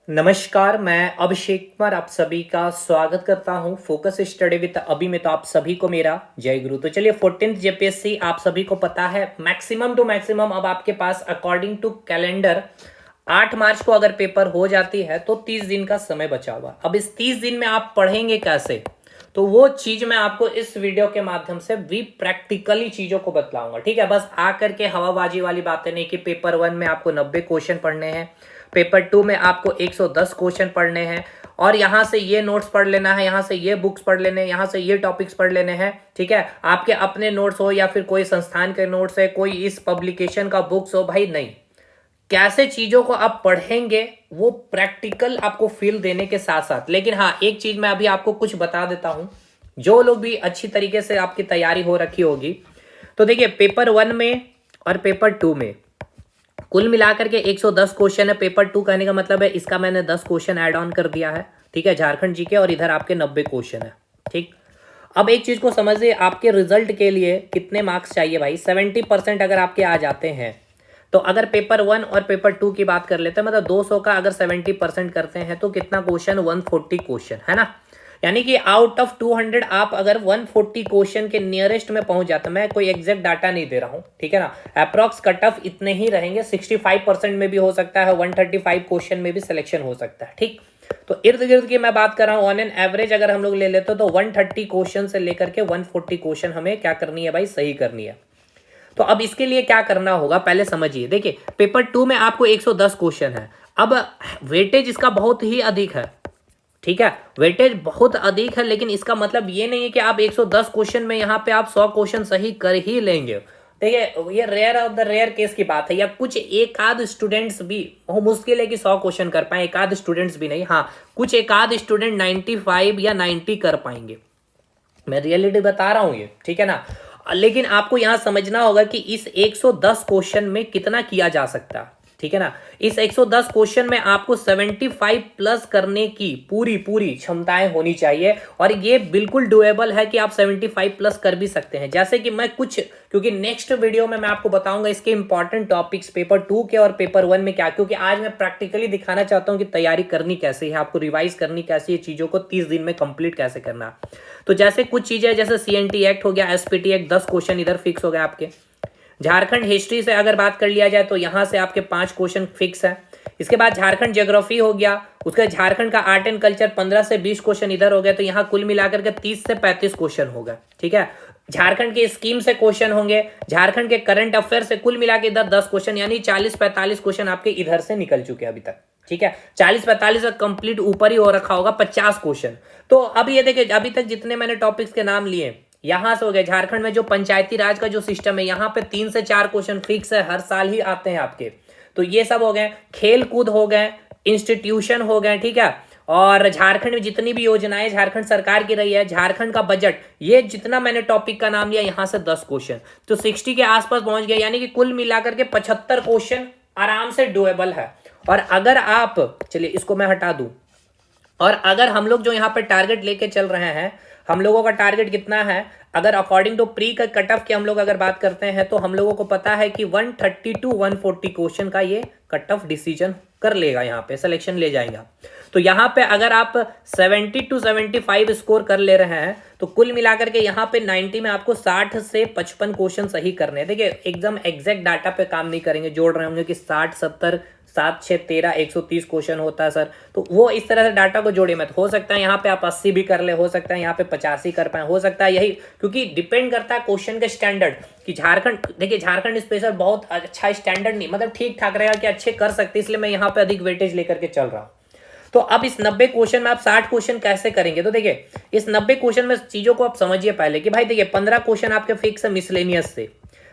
नमस्कार, मैं अभिषेक कुमार आप सभी का स्वागत करता हूं फोकस स्टडी विद अभी में। तो आप सभी को मेरा जय गुरु। तो चलिए 14th जेपीएससी आप सभी को पता है मैक्सिमम टू मैक्सिमम अब आपके पास अकॉर्डिंग टू कैलेंडर 8 मार्च को अगर पेपर हो जाती है तो 30 दिन का समय बचा हुआ। अब इस 30 दिन में आप पढ़ेंगे कैसे, तो वो चीज मैं आपको इस वीडियो के माध्यम से भी प्रैक्टिकली चीजों को बतलाऊंगा। ठीक है, बस आकर के हवाबाजी वाली बातें नहीं कि पेपर 1 में आपको 90 क्वेश्चन पढ़ने हैं, पेपर 2 में आपको 110 क्वेश्चन पढ़ने हैं और यहां से ये नोट्स पढ़ लेना है, यहां से ये बुक्स पढ़ लेने हैं, यहां से ये टॉपिक्स पढ़ लेने हैं। ठीक है, आपके अपने नोट्स हो या फिर कोई संस्थान के नोट्स है, कोई इस पब्लिकेशन का बुक्स हो, भाई नहीं। कैसे चीजों को आप पढ़ेंगे वो प्रैक्टिकल आपको फील देने के साथ साथ। लेकिन हाँ, एक चीज मैं अभी आपको कुछ बता देता हूं, जो लोग भी अच्छी तरीके से आपकी तैयारी हो रखी होगी, तो देखिए पेपर 1 में और पेपर 2 में कुल मिलाकर के 110 क्वेश्चन है। पेपर 2 कहने का मतलब है इसका मैंने 10 क्वेश्चन ऐड ऑन कर दिया है। ठीक है, झारखंड जी के, और इधर आपके 90 क्वेश्चन है। ठीक, अब एक चीज को समझिए, आपके रिजल्ट के लिए कितने मार्क्स चाहिए भाई? 70% अगर आपके आ जाते हैं तो अगर पेपर 1 और पेपर 2 की बात कर लेते हैं, मतलब 200 का अगर 70% करते हैं तो कितना क्वेश्चन? 140 क्वेश्चन, है ना। यानी कि आउट ऑफ 200 आप अगर 140 क्वेश्चन के नियरेस्ट में पहुंच जाते, मैं कोई एग्जैक्ट डाटा नहीं दे रहा हूं, ठीक है ना, अप्रॉक्स कट ऑफ इतने ही रहेंगे। 65% में भी हो सकता है, 135 क्वेश्चन में भी सिलेक्शन हो सकता है। ठीक, तो इर्द गिर्द की मैं बात कर रहा हूं, ऑन एन एवरेज अगर हम लोग ले लेते हो तो 130 क्वेश्चन से लेकर के 140 क्वेश्चन हमें क्या करनी है भाई? सही करनी है। तो अब इसके लिए क्या करना होगा पहले समझिए। देखिए पेपर 2 में आपको 110 क्वेश्चन है। अब वेटेज इसका बहुत ही अधिक है। ठीक है, वेटेज बहुत अधिक है, लेकिन इसका मतलब ये नहीं है कि आप 110 क्वेश्चन में यहाँ पे आप 100 क्वेश्चन सही कर ही लेंगे। देखिए ये rare of the rare case की बात है, या कुछ एक आध स्टूडेंट्स भी हो, मुश्किल है कि 100 क्वेश्चन कर पाए, एक आध स्टूडेंट्स भी नहीं, हाँ कुछ एक आध स्टूडेंट 95 या 90 कर पाएंगे। मैं रियलिटी बता रहा हूं ये, ठीक है ना। लेकिन आपको यहां समझना होगा कि इस 110 क्वेश्चन में कितना किया जा सकता है। ठीक है ना, इस 110 क्वेश्चन में आपको 75 प्लस करने की पूरी पूरी क्षमताएं होनी चाहिए, और ये बिल्कुल डुएबल है कि आप 75 प्लस कर भी सकते हैं। जैसे कि मैं कुछ, क्योंकि नेक्स्ट वीडियो में मैं आपको बताऊंगा इसके इंपॉर्टेंट टॉपिक्स पेपर 2 के और पेपर 1 में क्या, क्योंकि आज मैं प्रैक्टिकली दिखाना चाहता हूं कि तैयारी करनी कैसे है, आपको रिवाइज करनी कैसे है, चीजों को 30 दिन में कंप्लीट कैसे करना। तो जैसे कुछ चीजें, जैसे सीएनटी एक्ट हो गया, एसपीटी एक्ट, 10 क्वेश्चन इधर फिक्स हो गए आपके। झारखंड हिस्ट्री से अगर बात कर लिया जाए तो यहां से आपके 5 क्वेश्चन फिक्स है। इसके बाद झारखंड ज्योग्राफी हो गया, उसके झारखंड का आर्ट एंड कल्चर 15 से 20 क्वेश्चन इधर हो गए, तो यहाँ कुल मिलाकर के 30 से 35 क्वेश्चन हो गए। ठीक है, झारखंड के स्कीम से क्वेश्चन होंगे, झारखंड के करंट अफेयर से कुल मिला के इधर 10 क्वेश्चन, यानी 40-45 क्वेश्चन आपके इधर से निकल चुके हैं अभी तक। ठीक है, 40-45 का कंप्लीट ऊपर ही हो रखा होगा 50 क्वेश्चन। तो अब ये देखिए, अभी तक जितने मैंने टॉपिक्स के नाम लिए यहां से हो गए। झारखंड में जो पंचायती राज का जो सिस्टम है, यहाँ पे 3 से 4 क्वेश्चन फिक्स है, हर साल ही आते हैं आपके। तो ये सब हो गए, खेल कूद हो गए, इंस्टीट्यूशन हो गए। ठीक है, और झारखंड में जितनी भी योजनाएं झारखंड सरकार की रही है, झारखंड का बजट, ये जितना मैंने टॉपिक का नाम लिया यहां से 10 क्वेश्चन, तो 60 के आसपास पहुंच गए, यानी कि कुल मिलाकर के 75 क्वेश्चन आराम से डुएबल है। और अगर आप, चलिए इसको मैं हटा दूं, और अगर हम लोग जो यहाँ पे टारगेट लेके चल रहे हैं, हम लोगों का टारगेट कितना है? अगर अकॉर्डिंग टू प्री का कट ऑफ की हम लोग अगर बात करते हैं तो हम लोगों को पता है कि 130 to 140 क्वेश्चन का ये कट ऑफ डिसीजन कर लेगा, यहाँ पे सिलेक्शन ले जाएगा। तो यहाँ पे अगर आप 70 to 75 स्कोर कर ले रहे हैं तो कुल मिलाकर के यहाँ पे 90 में आपको 60 से 55 क्वेश्चन सही करने हैं। देखिए एकदम एग्जैक्ट डाटा पे काम नहीं करेंगे, जोड़ रहे होंगे कि 60 70 7 6 13 130 क्वेश्चन होता है सर, तो वो इस तरह से डाटा को जोड़े मत। हो सकता है यहाँ पे आप 80 भी कर ले, हो सकता है यहाँ पे 85 कर पाए, हो सकता है यही, क्योंकि डिपेंड करता है क्वेश्चन के स्टैंडर्ड कि झारखंड, देखिए झारखंड स्पेशल बहुत अच्छा स्टैंडर्ड नहीं, मतलब ठीक ठाक रहेगा कि अच्छे कर सकते, इसलिए मैं यहाँ पे अधिक वेटेज लेकर के चल रहा हूँ। तो अब इस 90 क्वेश्चन में आप 60 क्वेश्चन कैसे करेंगे? तो देखिए इस 90 क्वेश्चन में चीजों को आप समझिए पहले कि भाई देखिए 15 क्वेश्चन आपके फिक्स है मिसलेनियस से,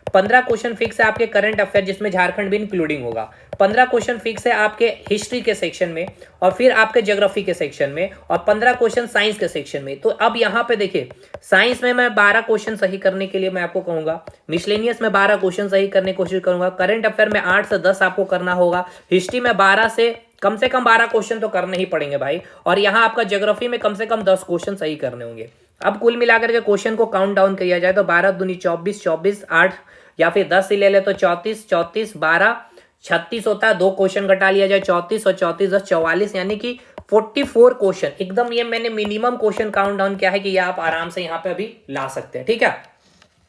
15 क्वेश्चन फिक्स है आपके करंट अफेयर जिसमें झारखंड भी इंक्लूडिंग होगा, 15 क्वेश्चन फिक्स है आपके हिस्ट्री के सेक्शन में, और फिर आपके ज्योग्राफी के सेक्शन में, और 15 क्वेश्चन साइंस के सेक्शन में। तो अब यहाँ पे देखिए साइंस में मैं 12 क्वेश्चन सही करने के लिए मैं आपको कहूंगा, मिसलेनियस में 12 क्वेश्चन सही करने की कोशिश करूंगा, करंट अफेयर में 8 से 10 आपको करना होगा, हिस्ट्री में 12 से कम 12 क्वेश्चन तो करने ही पड़ेंगे भाई, और यहाँ आपका ज्योग्राफी में कम से कम 10 क्वेश्चन सही करने होंगे। अब कुल मिलाकर के क्वेश्चन को काउंट डाउन किया जाए तो 12 दूनी 24, 24 8 या फिर 10 ही ले ले तो 34 34 12 36 होता है, 2 क्वेश्चन घटा लिया जाए 34 और 34 10 44, यानी कि 44 क्वेश्चन एकदम। ये मैंने मिनिमम क्वेश्चन काउंट डाउन किया है कि ये आप आराम से यहाँ पे अभी ला सकते हैं। ठीक है,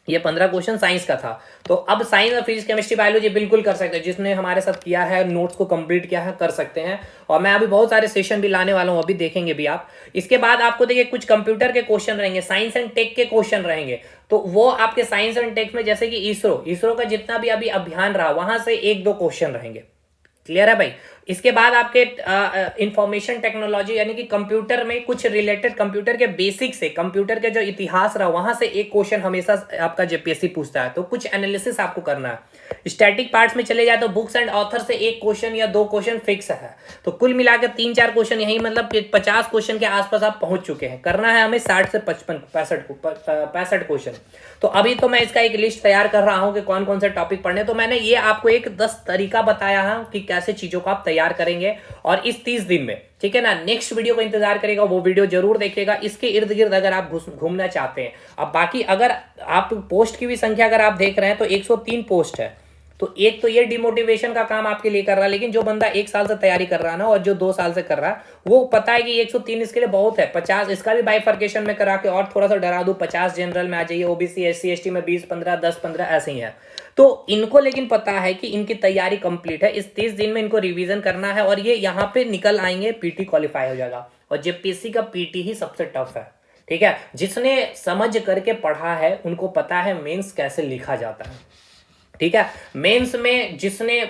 ये 15 क्वेश्चन साइंस का था। तो अब साइंस और फिजिक्स केमिस्ट्री बायोलॉजी बिल्कुल कर सकते हैं, जिसने हमारे साथ किया है नोट्स को कंप्लीट किया है कर सकते हैं। और मैं अभी बहुत सारे सेशन भी लाने वाला हूं, अभी देखेंगे भी आप। इसके बाद आपको देखिए कुछ कंप्यूटर के क्वेश्चन रहेंगे, साइंस एंड टेक के क्वेश्चन रहेंगे। तो वो आपके साइंस एंड टेक में जैसे कि इसरो का जितना भी अभी अभियान रहा वहां से 1-2 क्वेश्चन रहेंगे। क्लियर है भाई। इसके बाद आपके इंफॉर्मेशन टेक्नोलॉजी यानी कि कंप्यूटर में कुछ रिलेटेड, कंप्यूटर के बेसिक से, कंप्यूटर के जो इतिहास रहा वहां से एक क्वेश्चन हमेशा आपका जेपीएससी पूछता है, तो कुछ एनालिसिस आपको करना है। स्टैटिक पार्ट्स में चले जाए तो बुक्स एंड ऑथर से 1 क्वेश्चन या 2 क्वेश्चन फिक्स है। तो कुल मिलाकर 3-4 क्वेश्चन यही, मतलब 50 क्वेश्चन के आसपास आप पहुंच चुके हैं। करना है हमें 60 से 65 क्वेश्चन। तो अभी तो मैं इसका एक लिस्ट तैयार कर रहा हूं कि कौन कौन से टॉपिक पढ़ने। तो मैंने ये आपको एक 10 तरीका बताया है कि कैसे चीजों को आप तैयार करेंगे और इस 30 दिन में। ठीक है ना, नेक्स्ट वीडियो का इंतजार करेगा, वो वीडियो जरूर देखिएगा। इसके इर्द गिर्द अगर आप घूमना चाहते हैं। अब बाकी अगर आप पोस्ट की भी संख्या अगर आप देख रहे हैं तो 103 पोस्ट है। तो एक तो ये डिमोटिवेशन का काम आपके लिए कर रहा है, लेकिन जो बंदा 1 साल से तैयारी कर रहा है ना और जो 2 साल से कर रहा है वो पता है कि 103 इसके लिए बहुत है। 50 इसका भी बाइफर्केशन में करा के और थोड़ा सा डरा दूं, 50 जनरल में आ जाइए, ओबीसी एससी एसटी में 20-15 10-15 ऐसे ही है। तो इनको लेकिन पता है कि इनकी तैयारी कंप्लीट है, इस 30 दिन में इनको रिवीजन करना है और ये यहाँ पे निकल आएंगे, पीटी क्वालिफाई हो जाएगा। और जेपीएससी का पीटी ही सबसे टफ है। ठीक है, जिसने समझ करके पढ़ा है उनको पता है मेंस कैसे लिखा जाता है। ठीक है, मेंस में जिसने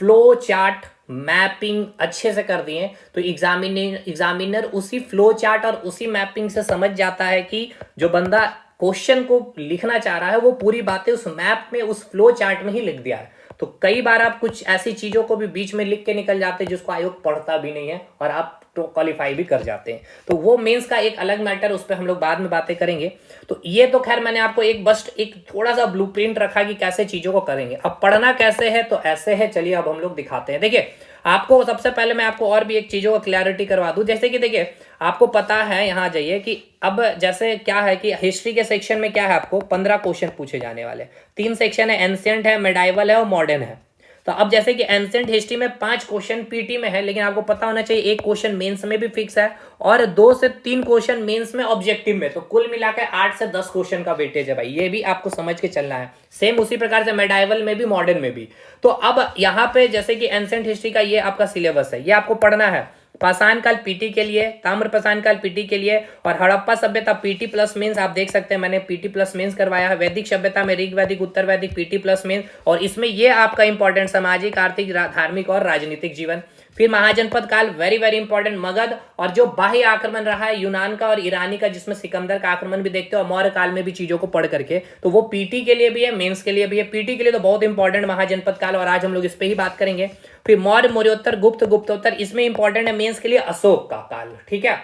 फ्लो चार्ट मैपिंग अच्छे से कर दिए तो एग्जामिनर उसी फ्लो चार्ट और उसी मैपिंग से समझ जाता है कि जो बंदा क्वेश्चन को लिखना चाह रहा है वो पूरी बातें उस मैप में, उस फ्लो चार्ट में ही लिख दिया है। तो कई बार आप कुछ ऐसी चीजों को भी बीच में लिख के निकल जाते हैं जिसको आयोग पढ़ता भी नहीं है और आप तो क्वालिफाई भी कर जाते हैं। तो वो मेंस का एक अलग मैटर, उस पर हम लोग बाद में बातें करेंगे। तो ये तो खैर मैंने आपको एक थोड़ा सा ब्लूप्रिंट रखा कि कैसे चीजों को करेंगे। अब पढ़ना कैसे है तो ऐसे है, चलिए अब हम लोग दिखाते हैं। देखिए आपको सबसे पहले मैं आपको और भी एक चीजों का क्लैरिटी करवा दूं। जैसे कि देखिए आपको पता है, यहाँ जाइए कि अब जैसे क्या है कि हिस्ट्री के सेक्शन में क्या है, आपको 15 क्वेश्चन पूछे जाने वाले। 3 सेक्शन है, एंशिएंट है, मेडाइवल है और मॉडर्न है। तो अब जैसे कि एंशिएंट हिस्ट्री में 5 क्वेश्चन पीटी में है, लेकिन आपको पता होना चाहिए 1 क्वेश्चन मेंस में भी फिक्स है और 2 से 3 क्वेश्चन मेंस में ऑब्जेक्टिव में। तो कुल मिलाकर 8 से 10 क्वेश्चन का वेटेज है भाई, ये भी आपको समझ के चलना है। सेम उसी प्रकार से मेडाइवल में भी, मॉडर्न में भी। तो अब यहाँ पे जैसे कि एंशिएंट हिस्ट्री का ये आपका सिलेबस है, ये आपको पढ़ना है। पाषाण काल पीटी के लिए, ताम्र पाषाण काल पीटी के लिए और हड़प्पा सभ्यता पीटी प्लस मेंस। आप देख सकते हैं मैंने पीटी प्लस मेंस करवाया है। वैदिक सभ्यता में ऋग वैदिक उत्तर वैदिक पीटी प्लस मेंस। और इसमें ये आपका इंपॉर्टेंट सामाजिक आर्थिक धार्मिक और राजनीतिक जीवन। फिर महाजनपद काल वेरी वेरी इंपॉर्टेंट, मगध और जो बाह्य आक्रमण रहा है यूनान का और ईरानी का, जिसमें सिकंदर का आक्रमण भी देखते हो, और मौर्य काल में भी चीजों को पढ़ करके, तो वो पीटी के लिए भी है, मेंस के लिए भी है। पीटी के लिए तो बहुत इंपॉर्टेंट महाजनपद काल, और आज हम लोग इस पे ही बात करेंगे। फिर मौर्य मौर्योत्तर गुप्त गुप्तोत्तर, इसमें इंपॉर्टेंट है मेंस के लिए अशोक का काल। ठीक है,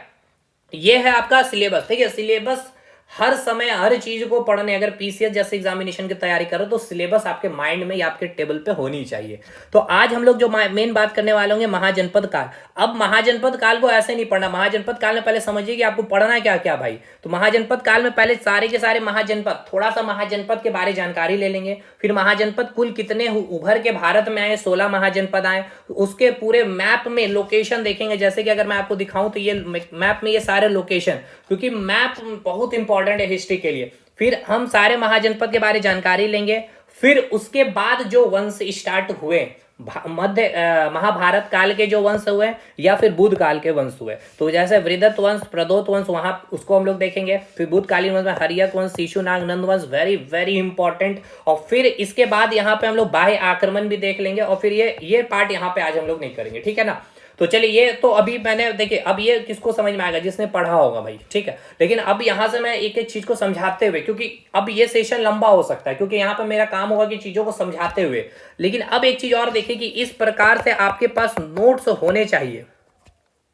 ये है आपका सिलेबस। ठीक है, सिलेबस हर समय हर चीज को पढ़ने, अगर पीसीएस जैसे एग्जामिनेशन की तैयारी करो तो सिलेबस आपके माइंड में या आपके टेबल पे होनी चाहिए। तो आज हम लोग जो मेन बात करने वाले होंगे महाजनपद काल। अब महाजनपद काल को ऐसे नहीं पढ़ना, महाजनपद काल में पहले समझिए कि आपको पढ़ना क्या क्या भाई। तो महाजनपद काल में पहले सारे के सारे महाजनपद, थोड़ा सा महाजनपद के बारे जानकारी ले लेंगे। फिर महाजनपद कुल कितने उभर के भारत में आए, 16 महाजनपद आए, उसके पूरे मैप में लोकेशन देखेंगे। जैसे कि अगर मैं आपको दिखाऊं तो ये मैप में ये सारे लोकेशन, क्योंकि मैप बहुत इंपॉर्टेंट है हिस्ट्री के लिए। फिर हम सारे महाजनपद के बारे जानकारी लेंगे। फिर उसके बाद जो वंश स्टार्ट हुए, महाभारत काल के जो वंश हुए या फिर बुद्ध काल के वंश हुए, तो जैसे वृद्धत वंश, प्रदोत वंश, वहां उसको हम लोग देखेंगे। फिर बुद्धकालीन वंश में हरियक वंश, शिशुनाग, नंद वंश, वेरी वेरी इंपॉर्टेंट। और फिर इसके बाद यहाँ पे हम लोग बाह्य आक्रमण भी देख लेंगे। और फिर ये पार्ट यहाँ पे आज हम लोग नहीं करेंगे, ठीक है ना। तो चलिए, ये तो अभी मैंने देखिए, अब ये किसको समझ में आएगा, जिसने पढ़ा होगा भाई, ठीक है। लेकिन अब यहां से मैं एक एक चीज को समझाते हुए, क्योंकि अब ये सेशन लंबा हो सकता है, क्योंकि यहाँ पे मेरा काम होगा कि चीजों को समझाते हुए। लेकिन अब एक चीज और देखिए कि इस प्रकार से आपके पास नोट्स होने चाहिए,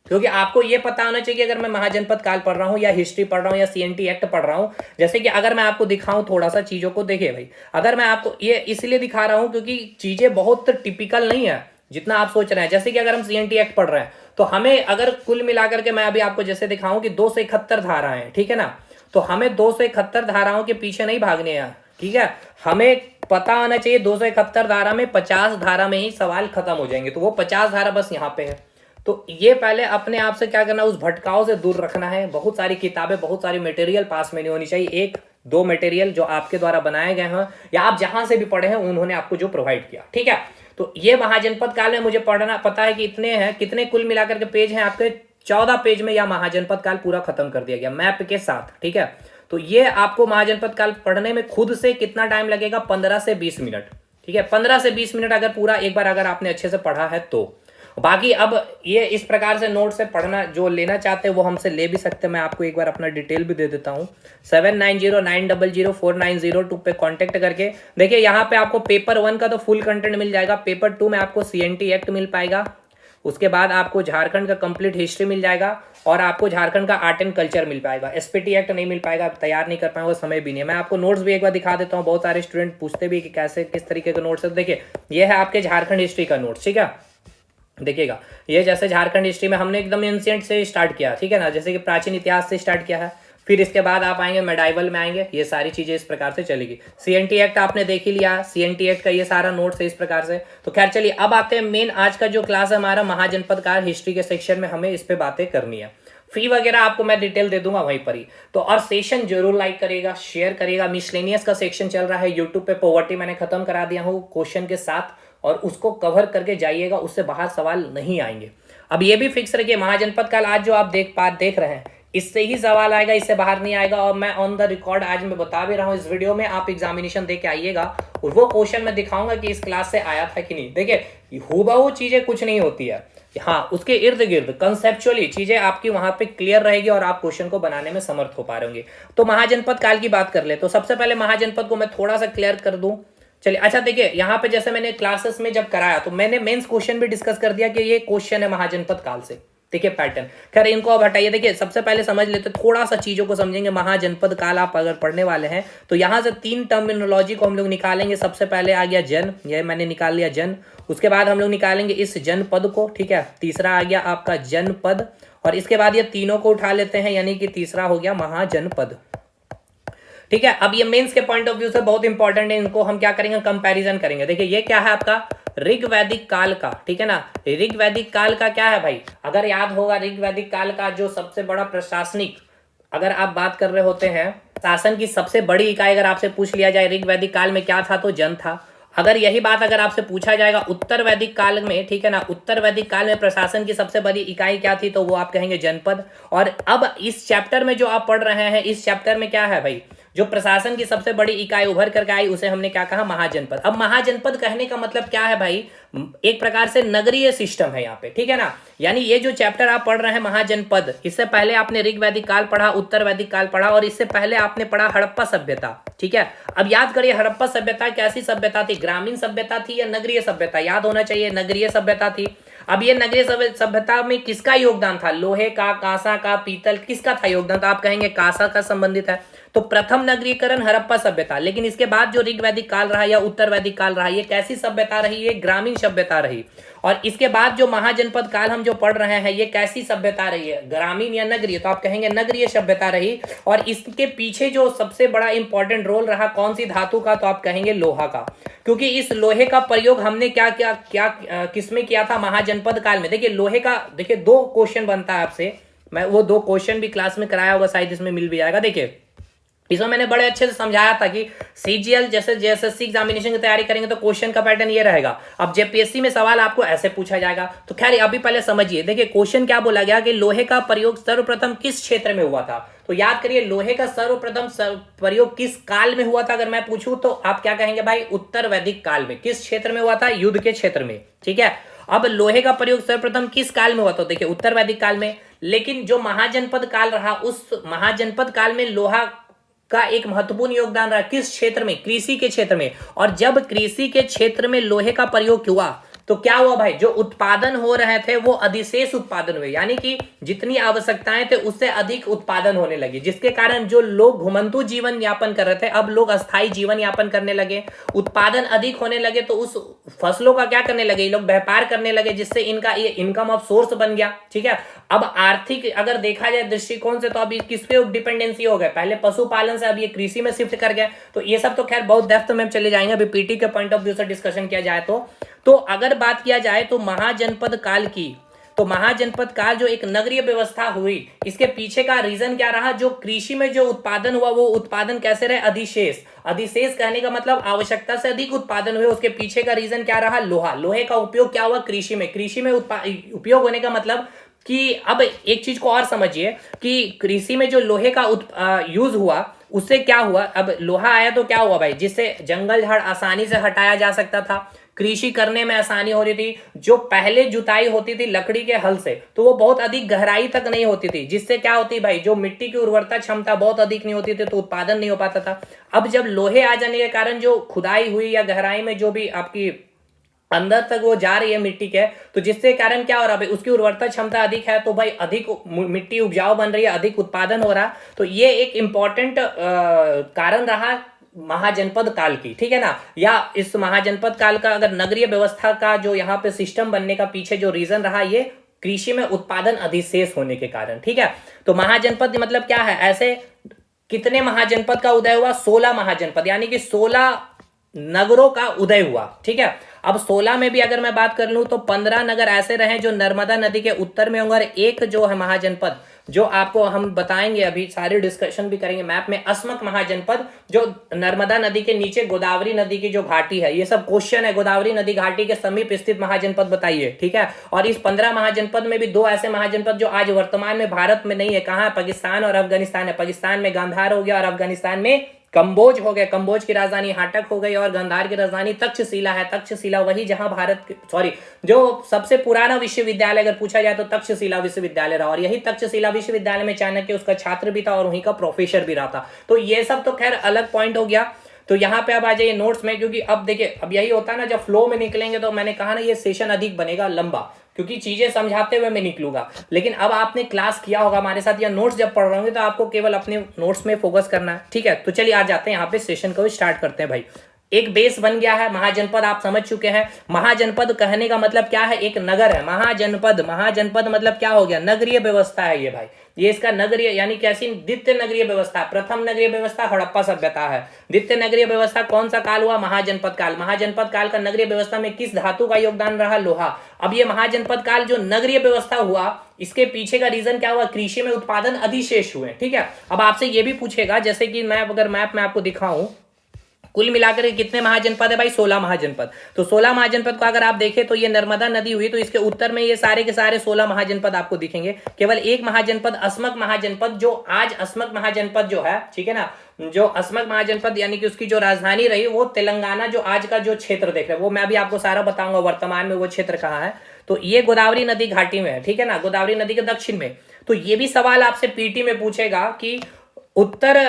क्योंकि आपको ये पता होना चाहिए कि अगर मैं महाजनपद काल पढ़ रहा हूं या हिस्ट्री पढ़ रहा हूं या सीएनटी एक्ट पढ़ रहा हूं। जैसे कि अगर मैं आपको दिखाऊं थोड़ा सा चीजों को, देखिए भाई, अगर मैं आपको ये इसलिए दिखा रहा हूं क्योंकि चीजें बहुत टिपिकल नहीं है जितना आप सोच रहे हैं। जैसे कि अगर हम सीएनटी एक्ट पढ़ रहे हैं तो हमें अगर कुल मिलाकर के मैं अभी आपको जैसे दिखाऊं कि 271 धाराएं, ठीक है ना, तो हमें 271 धाराओं के पीछे नहीं भागने हैं, ठीक है। हमें पता आना चाहिए 271 धारा में 50 धारा में ही सवाल खत्म हो जाएंगे, तो वो 50 धारा बस यहाँ पे है। तो ये पहले अपने आप से क्या करना, उस भटकाव से दूर रखना है। बहुत सारी किताबें, बहुत सारी मटेरियल पास में नहीं होनी चाहिए। एक दो मटेरियल जो आपके द्वारा बनाए गए हैं या आप जहां से भी पढ़े हैं उन्होंने आपको जो प्रोवाइड किया, ठीक है। तो ये महाजनपद काल में मुझे पढ़ना पता है कि इतने हैं, कितने कुल मिलाकर के पेज हैं आपके 14 पेज में यह महाजनपद काल पूरा खत्म कर दिया गया मैप के साथ, ठीक है। तो ये आपको महाजनपद काल पढ़ने में खुद से कितना टाइम लगेगा, 15 से 20 मिनट, ठीक है। 15 से 20 मिनट अगर पूरा एक बार अगर आपने अच्छे से पढ़ा है तो। बाकी अब ये इस प्रकार से नोट से पढ़ना जो लेना चाहते हैं वो हमसे ले भी सकते हैं। मैं आपको एक बार अपना डिटेल भी दे देता हूँ, 7909004902 पे कांटेक्ट करके। देखिए यहाँ पे आपको पेपर 1 का तो फुल कंटेंट मिल जाएगा, पेपर 2 में आपको CNT एक्ट मिल पाएगा, उसके बाद आपको झारखंड का कंप्लीट हिस्ट्री मिल जाएगा और आपको झारखंड का आर्ट एंड कल्चर मिल पाएगा। SPT एक्ट नहीं मिल पाएगा, तैयार नहीं कर पाएंगे, समय भी नहीं है। मैं आपको नोट्स भी एक बार दिखा देता हूँ, बहुत सारे स्टूडेंट पूछते भी कि कैसे किस तरीके के नोट्स है। देखिए ये है आपके झारखंड हिस्ट्री का नोट्स, ठीक है। देखिएगा ये जैसे झारखंड हिस्ट्री में हमने एकदम एंशिएंट से स्टार्ट किया, ठीक है ना, जैसे कि प्राचीन इतिहास से स्टार्ट किया है। फिर इसके बाद आप आएंगे मेडाइवल में आएंगे, ये सारी चीजें इस प्रकार से चलेगी। CNT एक्ट आपने देख ही लिया, CNT एक्ट का ये सारा नोट्स है इस प्रकार से। तो खैर चलिए अब आते हैं मेन आज का जो क्लास है हमारा महाजनपद काल हिस्ट्री के सेक्शन में, हमें इस पे बातें करनी है। फी वगैरह आपको मैं डिटेल दे दूंगा वहीं पर ही। तो और सेशन जरूर लाइक करिएगा, शेयर करिएगा। मिसलेनियस का सेक्शन चल रहा है यूट्यूब पे, पॉवर्टी मैंने खत्म करा दिया हूँ क्वेश्चन के साथ, और उसको कवर करके जाइएगा, उससे बाहर सवाल नहीं आएंगे। अब ये भी फिक्स रखिए महाजनपद काल आज जो आप देख रहे हैं इससे ही सवाल आएगा, इससे बाहर नहीं आएगा। और मैं ऑन द रिकॉर्ड आज मैं बता भी रहा हूँ इस वीडियो में, आप एग्जामिनेशन दे के आइएगा और वो क्वेश्चन मैं दिखाऊंगा कि इस क्लास से आया था कि नहीं। देखिए हूबहू चीजें कुछ नहीं होती है, हाँ उसके इर्द गिर्द कंसेप्चुअली चीजें आपकी वहां पे क्लियर रहेगी और आप क्वेश्चन को बनाने में समर्थ हो पा रहे होंगे। तो महाजनपद काल की बात कर ले, तो सबसे पहले महाजनपद को मैं थोड़ा सा क्लियर कर दूं। चलिए अच्छा देखिए यहाँ पे जैसे मैंने क्लासेस में जब कराया तो मैंने मेंस क्वेश्चन भी डिस्कस कर दिया कि ये क्वेश्चन है महाजनपद काल से, देखिए पैटर्न। खैर इनको अब हटाइए। देखिए सबसे पहले समझ लेते, थोड़ा सा चीजों को समझेंगे। महाजनपद काल आप अगर पढ़ने वाले हैं तो यहाँ से 3 टर्मिनोलॉजी को हम लोग निकालेंगे। सबसे पहले आ गया जन, यह मैंने निकाल लिया जन। उसके बाद हम लोग निकालेंगे इस जनपद को, ठीक है। तीसरा आ गया आपका जनपद, और इसके बाद ये तीनों को उठा लेते हैं, यानी कि तीसरा हो गया महाजनपद, ठीक है। अब ये मेंस के पॉइंट ऑफ व्यू से बहुत इंपॉर्टेंट है, इनको हम क्या करेंगे, कंपैरिजन करेंगे। देखिए ये क्या है आपका ऋग्वैदिक काल का, ठीक है ना। ऋग्वैदिक काल का क्या है भाई, अगर याद होगा ऋग्वैदिक काल का जो सबसे बड़ा प्रशासनिक, अगर आप बात कर रहे होते हैं शासन की सबसे बड़ी इकाई, अगर आपसे पूछ लिया जाए ऋग्वैदिक काल में क्या था तो जन था। अगर यही बात अगर आपसे पूछा जाएगा उत्तर वैदिक काल में, ठीक है ना, उत्तर वैदिक काल में प्रशासन की सबसे बड़ी इकाई क्या थी, तो वो आप कहेंगे जनपद। और अब इस चैप्टर में जो आप पढ़ रहे हैं, इस चैप्टर में क्या है भाई, जो प्रशासन की सबसे बड़ी इकाई उभर करके आई उसे हमने क्या कहा, महाजनपद। अब महाजनपद कहने का मतलब क्या है भाई, एक प्रकार से नगरीय सिस्टम है यहाँ पे, ठीक है ना। यानी ये जो चैप्टर आप पढ़ रहे हैं महाजनपद, इससे पहले आपने ऋग्वैदिक काल पढ़ा, उत्तर वैदिक काल पढ़ा, और इससे पहले आपने पढ़ा हड़प्पा सभ्यता, ठीक है। अब याद करिए हड़प्पा सभ्यता कैसी सभ्यता थी, ग्रामीण सभ्यता थी या नगरीय सभ्यता, याद होना चाहिए नगरीय सभ्यता थी। अब ये नगरीय सभ्यता में किसका योगदान था, लोहे का, कांसा का, पीतल, किसका था योगदान, तो आप कहेंगे कांसा का संबंधित है। तो प्रथम नगरीकरण हड़प्पा सभ्यता, लेकिन इसके बाद जो ऋग्वैदिक काल रहा या उत्तर वैदिक काल रहा, ये कैसी सभ्यता रही, ये ग्रामीण सभ्यता रही। और इसके बाद जो महाजनपद काल हम जो पढ़ रहे हैं, ये कैसी सभ्यता रही है, ग्रामीण या नगरीय, तो आप कहेंगे नगरीय सभ्यता रही। और इसके पीछे जो सबसे बड़ा इंपॉर्टेंट रोल रहा कौन सी धातु का, तो आप कहेंगे लोहा का, क्योंकि इस लोहे का प्रयोग हमने क्या क्या क्या किसमें किया था, महाजनपद काल में। देखिए लोहे का, देखिए 2 क्वेश्चन बनता है आपसे, मैं वो 2 क्वेश्चन भी क्लास में कराया होगा, शायद इसमें मिल भी जाएगा। देखिए इसमें मैंने बड़े अच्छे से समझाया था कि सीजीएल जैसे जेएसएससी एग्जामिनेशन की तैयारी करेंगे तो क्वेश्चन का पैटर्न ये रहेगा। अब जेपीएससी में सवाल आपको ऐसे पूछा जाएगा, तो खैर अभी पहले समझिए। देखिए क्वेश्चन क्या बोला गया कि लोहे का प्रयोग सर्वप्रथम किस क्षेत्र में हुआ था, तो याद करिए लोहे का सर्वप्रथम प्रयोग किस काल में हुआ था। अगर मैं पूछूं तो आप क्या कहेंगे भाई, उत्तर वैदिक काल में। किस क्षेत्र में हुआ था, युद्ध के क्षेत्र में, ठीक है। अब लोहे का प्रयोग सर्वप्रथम किस काल में हुआ था, देखिए उत्तर वैदिक काल में। लेकिन जो महाजनपद काल रहा, उस महाजनपद काल में लोहा का एक महत्वपूर्ण योगदान रहा, किस क्षेत्र में, कृषि के क्षेत्र में। और जब कृषि के क्षेत्र में लोहे का प्रयोग हुआ तो क्या हुआ भाई, जो उत्पादन हो रहे थे वो अधिशेष उत्पादन हुए, यानी कि जितनी आवश्यकताएं थे उससे अधिक उत्पादन होने लगी, जिसके कारण जो लोग घुमंतु जीवन यापन कर रहे थे अब लोग अस्थायी जीवन यापन करने लगे, उत्पादन अधिक होने लगे, तो उस फसलों का क्या करने लगे, ये लोग व्यापार करने लगे, जिससे इनका ये इनकम ऑफ सोर्स बन गया। ठीक है, अब आर्थिक अगर देखा जाए दृष्टिकोण से तो अभी किस पे डिपेंडेंसी हो गए, पहले पशुपालन से अब ये कृषि में शिफ्ट कर गया। तो ये सब तो खैर बहुत डेप्थ में चले जाएंगे, अभी पीटी के पॉइंट ऑफ व्यू से डिस्कशन किया जाए तो अगर बात किया जाए तो महाजनपद काल की, तो महाजनपद काल जो एक नगरीय व्यवस्था हुई, इसके पीछे का रीजन क्या रहा, जो कृषि में जो उत्पादन हुआ वो उत्पादन कैसे रहे, अधिशेष। अधिशेष कहने का मतलब आवश्यकता से अधिक उत्पादन हुए, उसके पीछे का रीजन क्या रहा, लोहा, लोहे का उपयोग क्या हुआ कृषि में, कृषि में उपयोग होने का मतलब कि अब एक चीज को और समझिए कि कृषि में जो लोहे का यूज हुआ उससे क्या हुआ, अब लोहा आया तो क्या हुआ भाई, जिससे जंगल झाड़ आसानी से हटाया जा सकता था, कृषि करने में आसानी हो रही थी, जो पहले जुताई होती थी लकड़ी के हल से तो वो बहुत अधिक गहराई तक नहीं होती थी, जिससे क्या होती भाई, जो मिट्टी की उर्वरता क्षमता बहुत अधिक नहीं होती थी तो उत्पादन नहीं हो पाता था। अब जब लोहे आ जाने के कारण जो खुदाई हुई या गहराई में जो भी आपकी अंदर तक वो जा रही है मिट्टी के, तो जिससे कारण क्या हो रहा है, उसकी उर्वरता क्षमता अधिक है तो भाई अधिक मिट्टी उपजाऊ बन रही है, अधिक उत्पादन हो रहा। तो ये एक इंपॉर्टेंट कारण रहा महाजनपद काल की, ठीक है ना। या इस महाजनपद काल का अगर नगरीय व्यवस्था का जो यहाँ पे सिस्टम बनने का पीछे जो रीजन रहा, ये कृषि में उत्पादन अधिशेष होने के कारण, ठीक है। तो महाजनपद मतलब क्या है, ऐसे कितने महाजनपद का उदय हुआ, 16 महाजनपद, यानी कि 16 नगरों का उदय हुआ, ठीक है। अब 16 में भी अगर मैं बात कर लूं तो 15 नगर ऐसे रहे जो नर्मदा नदी के उत्तर में होंगे, और एक जो है महाजनपद जो आपको हम बताएंगे, अभी सारी डिस्कशन भी करेंगे मैप में, अस्मक महाजनपद जो नर्मदा नदी के नीचे गोदावरी नदी की जो घाटी है, ये सब क्वेश्चन है, गोदावरी नदी घाटी के समीप स्थित महाजनपद बताइए, ठीक है। और इस 15 महाजनपद में भी 2 ऐसे महाजनपद जो आज वर्तमान में भारत में नहीं है, कहाँ है, पाकिस्तान और अफगानिस्तान है। पाकिस्तान में गांधार हो गया और अफगानिस्तान में कंबोज हो गया, कंबोज की राजधानी हाटक हो गई और गांधार की राजधानी तक्षशिला है। तक्षशिला वही जहां जो सबसे पुराना विश्वविद्यालय अगर पूछा जाए तो तक्षशिला विश्वविद्यालय रहा, और यही तक्षशिला विश्वविद्यालय में चाणक्य उसका छात्र भी था और वहीं का प्रोफेसर भी रहा था। तो ये सब तो खैर अलग पॉइंट हो गया। तो यहाँ पे अब आ जाइए नोट्स में, क्योंकि अब देखिए अब यही होता है ना, जब फ्लो में निकलेंगे तो मैंने कहा ना ये सेशन अधिक बनेगा लंबा, क्योंकि चीजें समझाते हुए मैं निकलूंगा। लेकिन अब आपने क्लास किया होगा हमारे साथ या नोट्स जब पढ़ रहे होंगे तो आपको केवल अपने नोट्स में फोकस करना है, ठीक है। तो चलिए आ जाते हैं यहाँ पे सेशन को स्टार्ट करते हैं भाई। एक बेस बन गया है, महाजनपद आप समझ चुके हैं। महाजनपद कहने का मतलब क्या है, एक नगर है। महाजनपद, महाजनपद मतलब क्या हो गया, नगरीय व्यवस्था है ये भाई। ये इसका नगरीय यानी कैसी, द्वितीय नगरीय व्यवस्था। प्रथम नगरीय व्यवस्था हड़प्पा सभ्यता है, द्वितीय नगरीय व्यवस्था कौन सा काल हुआ, महाजनपद काल। महाजनपद काल का नगरीय व्यवस्था में किस धातु का योगदान रहा, लोहा। अब ये महाजनपद काल जो नगरीय व्यवस्था हुआ, इसके पीछे का रीजन क्या हुआ, कृषि में उत्पादन अधिशेष हुए, ठीक है। अब आपसे ये भी पूछेगा, जैसे कि मैं अगर मैप में आपको दिखाऊं, कुल मिलाकर के कितने महाजनपद है भाई, 16 महाजनपद। तो 16 महाजनपद को अगर आप देखें तो ये नर्मदा नदी हुई, तो इसके उत्तर में ये सारे के सारे 16 महाजनपद आपको दिखेंगे। केवल एक महाजनपद अस्मक महाजनपद, जो आज अस्मक महाजनपद जो है, ठीक है ना, जो अस्मक महाजनपद यानी कि उसकी जो राजधानी रही वो तेलंगाना, जो आज का जो क्षेत्र देख रहे हैं वो मैं भी आपको सारा बताऊंगा वर्तमान में वो क्षेत्र कहाँ है। तो ये गोदावरी नदी घाटी में है, ठीक है ना, गोदावरी नदी के दक्षिण में। तो ये भी सवाल आपसे पीटी में पूछेगा कि उत्तर